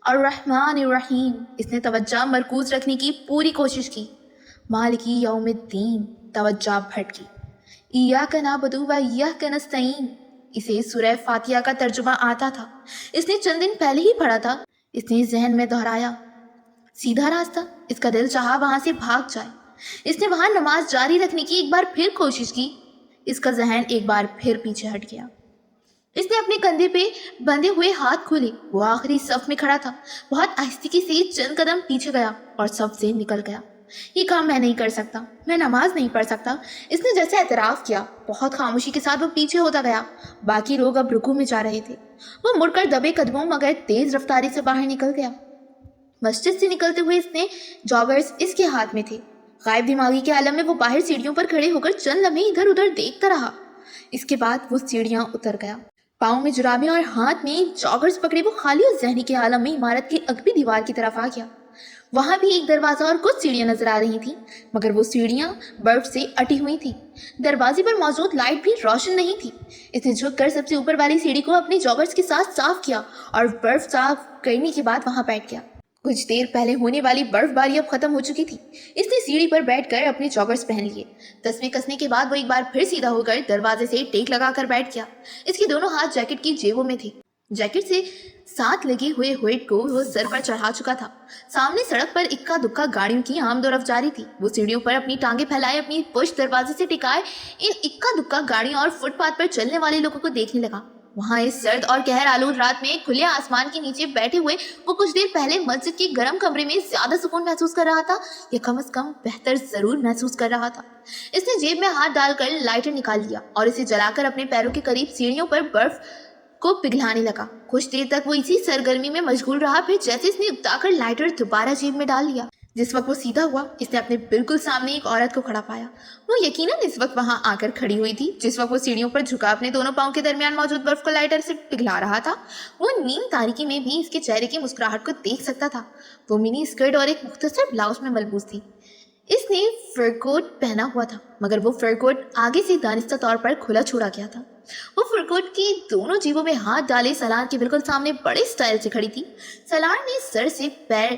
और रहमान रहीम, इसने तवज्जो मरकूज रखने की पूरी कोशिश की। मालिकी यौमिद्दीन, तवज्जो भटकी। इय्याका नअबुदु व इय्याका नस्तईन, इसे सूरह फातिहा का तर्जुमा आता था। इसने चंद दिन पहले ही पढ़ा था। इसने जहन में दोहराया। सीधा रास्ता, इसका दिल चाहा वहां से भाग जाए। इसने वहां नमाज जारी रखने की एक बार फिर कोशिश की। इसका जहन एक बार फिर पीछे हट गया। इसने अपने कंधे पे बंधे हुए हाथ खोले। वो आखिरी सफ में खड़ा था। बहुत आहिस्ती से चंद कदम पीछे गया और सफ से निकल गया। ये काम मैं नहीं कर सकता, मैं नमाज नहीं पढ़ सकता, इसने जैसे एतराफ़ किया। बहुत खामोशी के साथ वो पीछे होता गया। बाकी लोग अब रुकू में जा रहे थे। वो मुड़कर दबे कदमों मगर तेज रफ्तारी से बाहर निकल गया। मस्जिद से निकलते हुए इसने जॉगर्स इसके हाथ में थे। गायब दिमागी के आलम में वो बाहर सीढ़ियों पर खड़े होकर चंद लम्हे इधर उधर देखता रहा। इसके बाद वो सीढ़ियां उतर गया। पाँव में जुराबे और हाथ में जॉगर्स पकड़े वो खाली और जहनी के आलम में इमारत की अगबी दीवार की तरफ आ गया। वहां भी एक दरवाजा और कुछ सीढ़ियां नजर आ रही थीं, मगर वो सीढ़ियां बर्फ से अटी हुई थीं। दरवाजे पर मौजूद लाइट भी रोशन नहीं थी। इसने झुककर सबसे ऊपर वाली सीढ़ी को अपनी जॉगर्स के साथ साफ किया और बर्फ साफ करने के बाद वहां बैठ गया। कुछ देर पहले होने वाली बर्फबारी अब खत्म हो चुकी थी। इसने सीढ़ी पर बैठकर अपने जॉगर्स पहन लिए। तस्में कसने के बाद वो एक बार फिर सीधा होकर दरवाजे से टेक लगाकर बैठ गया। इसके दोनों हाथ जैकेट की जेबों में थे। जैकेट से साथ लगे हुए हुड को वो सर पर चढ़ा चुका था। सामने सड़क पर इक्का दुक्का गाड़ियों की आमदोरफ्त जारी थी। वो सीढ़ियों पर अपनी टांगे फैलाए अपनी पुश्त दरवाजे से टिकाए इन इक्का दुक्का गाड़ियों और फुटपाथ पर चलने वाले लोगों को देखने लगा। वहाँ इस सर्द और कहर आलूद रात में खुले आसमान के नीचे बैठे हुए वो कुछ देर पहले मस्जिद के गर्म कमरे में ज्यादा सुकून महसूस कर रहा था, या कम से कम बेहतर जरूर महसूस कर रहा था। इसने जेब में हाथ डालकर लाइटर निकाल लिया और इसे जलाकर अपने पैरों के करीब सीढ़ियों पर बर्फ को पिघलाने लगा। कुछ देर तक वो इसी सरगर्मी में मशगूल रहा। फिर जैसे इसने उताकर लाइटर दोबारा जेब में डाल लिया। जिस वक्त वो सीधा हुआ, इसने अपने बिल्कुल सामने एक औरत को खड़ा पाया। वो यकीनन इस वक्त वहां आकर खड़ी हुई थी। जिस वक्त वो सीढ़ियों पर झुका अपने दोनों पांव के दरमियान मौजूद बर्फ को लाइटर से पिघला रहा था, वो नीम तारीकी में भी इसके चेहरे की मुस्कुराहट को देख सकता था। वो मिनी स्कर्ट और एक मुख्तसर ब्लाउज में मलबूस थी। इसने फर कोट पहना हुआ था, मगर वो फर कोट आगे से दानिस्ता तौर पर खुला छोड़ा गया था। वो फर कोट की दोनों जेबों में हाथ डाले सलार के बिल्कुल सामने बड़े स्टाइल से खड़ी थी। सलार ने सर से पैर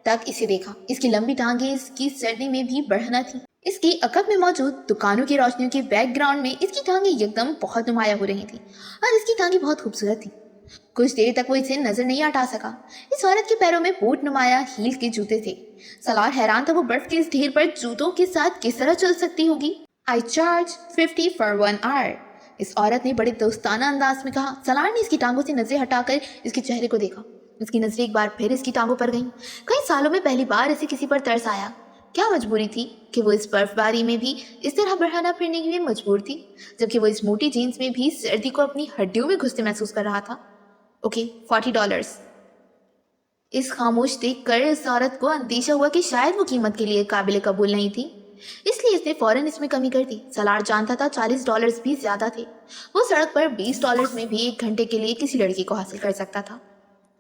तक इसे देखा। इसकी लंबी टांगें इसकी सर्दी में भी बढ़ना थी। इसकी अकब में मौजूद दुकानों की रोशनियों के बैकग्राउंड में इसकी टांगें एकदम बहुत नुमाया हो रही थी और इसकी टांगें बहुत खूबसूरत थी। कुछ देर तक वो इसे नजर नहीं हटा सका। इस औरत के पैरों में बूट नुमाया हील के जूते थे। सलार हैरान था वो बर्फ के इस ढेर पर जूतों के साथ किस तरह चल सकती होगी। I charge 50 for 1 hour, इस औरत ने बड़े दोस्ताना अंदाज में कहा। सलार ने इसकी टांगों से नजरें हटाकर इसके चेहरे को देखा। उसकी नजरें एक बार फिर इसकी टांगों पर गईं। कई सालों में पहली बार इसे किसी पर तरस आया। क्या मजबूरी थी कि वो इस बर्फबारी में भी इस तरह बरहाना फिरने के लिए मजबूर थी, जबकि वो इस मोटी जीन्स में भी सर्दी को अपनी हड्डियों में घुसते महसूस कर रहा था। ओके, $40। इस खामोश देखकर इस औरत को अंदेशा हुआ कि शायद वो कीमत के लिए काबिल कबूल नहीं थी, इसलिए इसने फौरन इसमें कमी कर दी। सलार जानता था $40 भी ज्यादा थे। वो सड़क पर $20 में भी 1 घंटे के लिए किसी लड़की को हासिल कर सकता था।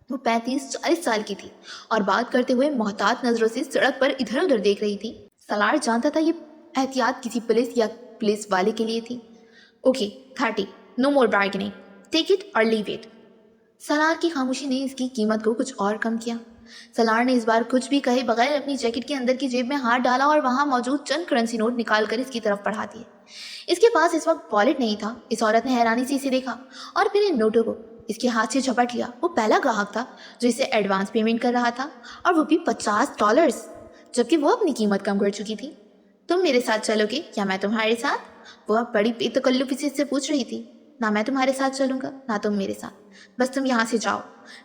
वो 35-40 साल की थी और बात करते हुए मोहतात नजरों से सड़क पर इधर उधर देख रही थी। सलार जानता था ये एहतियात किसी पुलिस या पुलिस वाले के लिए थी। Okay, 30, no more bargaining, take it और लीव इट। सलार की खामोशी ने इसकी कीमत को कुछ और कम किया। सलार ने इस बार कुछ भी कहे बगैर अपनी जैकेट के अंदर की जेब में हाथ डाला और वहां मौजूद चंद करेंसी नोट निकाल कर इसकी तरफ बढ़ा दिए। इसके पास इस वक्त वॉलेट नहीं था। इस औरत ने हैरानी से इसे देखा और फिर इन नोटों को इसके हाथ से झपट लिया। वो पहला ग्राहक था जो इसे एडवांस पेमेंट कर रहा था, और वो भी $50, जबकि वो अपनी कीमत कम कर चुकी थी। तुम मेरे साथ चलोगे या मैं तुम्हारे साथ? वो अब बड़ी बेतकल्लुफी से इससे पूछ रही थी। ना मैं तुम्हारे साथ चलूंगा ना तुम मेरे साथ, बस तुम यहाँ से जाओ।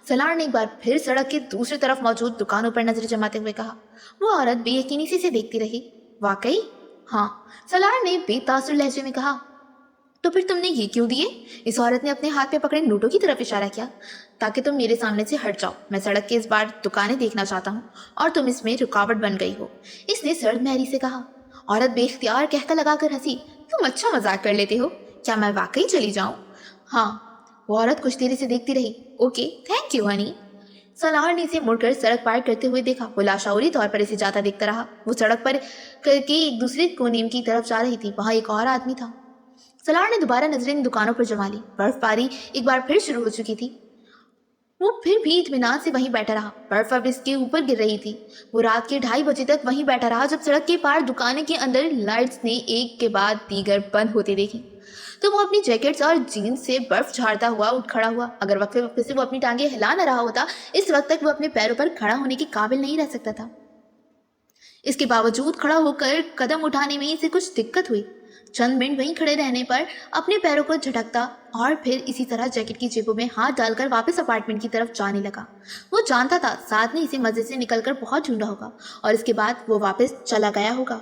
सलार ने एक बार फिर सड़क के दूसरी तरफ मौजूद दुकानों पर नजर जमाते हुए कहा। वो औरत बेयकीनी से इसे देखती रही। वाकई? हाँ, सलार ने बेतासुर लहजे में कहा। तो फिर तुमने ये क्यों दिए? इस औरत ने अपने हाथ में पकड़े नोटों की तरफ इशारा किया। ताकि तुम मेरे सामने से हट जाओ। मैं सड़क के इस बार दुकानें देखना चाहता हूँ और तुम इसमें रुकावट बन गई हो, इसने सर्द महरी से कहा। औरत बेख्तियार कहकर लगाकर हंसी। तुम अच्छा मजाक कर लेते हो। क्या मैं वाकई चली जाऊं? हाँ। वो औरत कुछ देर से देखती रही। Okay, thank you Honey. Salaar ने इसे मुड़कर सड़क पार करते हुए देखा। वो लाशौरी तौर पर इसे जाता देखता रहा। वो सड़क पर करके एक दूसरे कोने की तरफ जा रही थी। वहां एक और आदमी था। सलार ने दोबारा नजरें इन दुकानों पर जमा ली। बर्फबारी एक बार फिर शुरू हो चुकी थी। वो फिर भी इत्मीनान से वहीं बैठा रहा। बर्फ अब इसके ऊपर गिर रही थी। वो रात के 2:30 बजे तक वहीं बैठा रहा, जब सड़क के पार दुकान के अंदर लाइट्स ने एक के बाद दीगर बंद होते देखी। तो वो अपनी जैकेट्स और जीन्स से बर्फ झाड़ता हुआ उठ खड़ा हुआ। अगर वक्त से वो अपनी टांगे हिला न रहा होता, इस वक्त तक वो अपने पैरों पर खड़ा होने के काबिल नहीं रह सकता था। इसके बावजूद खड़ा होकर कदम उठाने में इसे कुछ दिक्कत हुई। चंद मिनट वहीं खड़े रहने पर अपने पैरों को झटकता और फिर इसी तरह जैकेट की जेबों में हाथ डालकर वापस अपार्टमेंट की तरफ जाने लगा। वो जानता था साथ ने इसे मजे से निकलकर बहुत ढूंढा होगा और इसके बाद वो वापस चला गया होगा।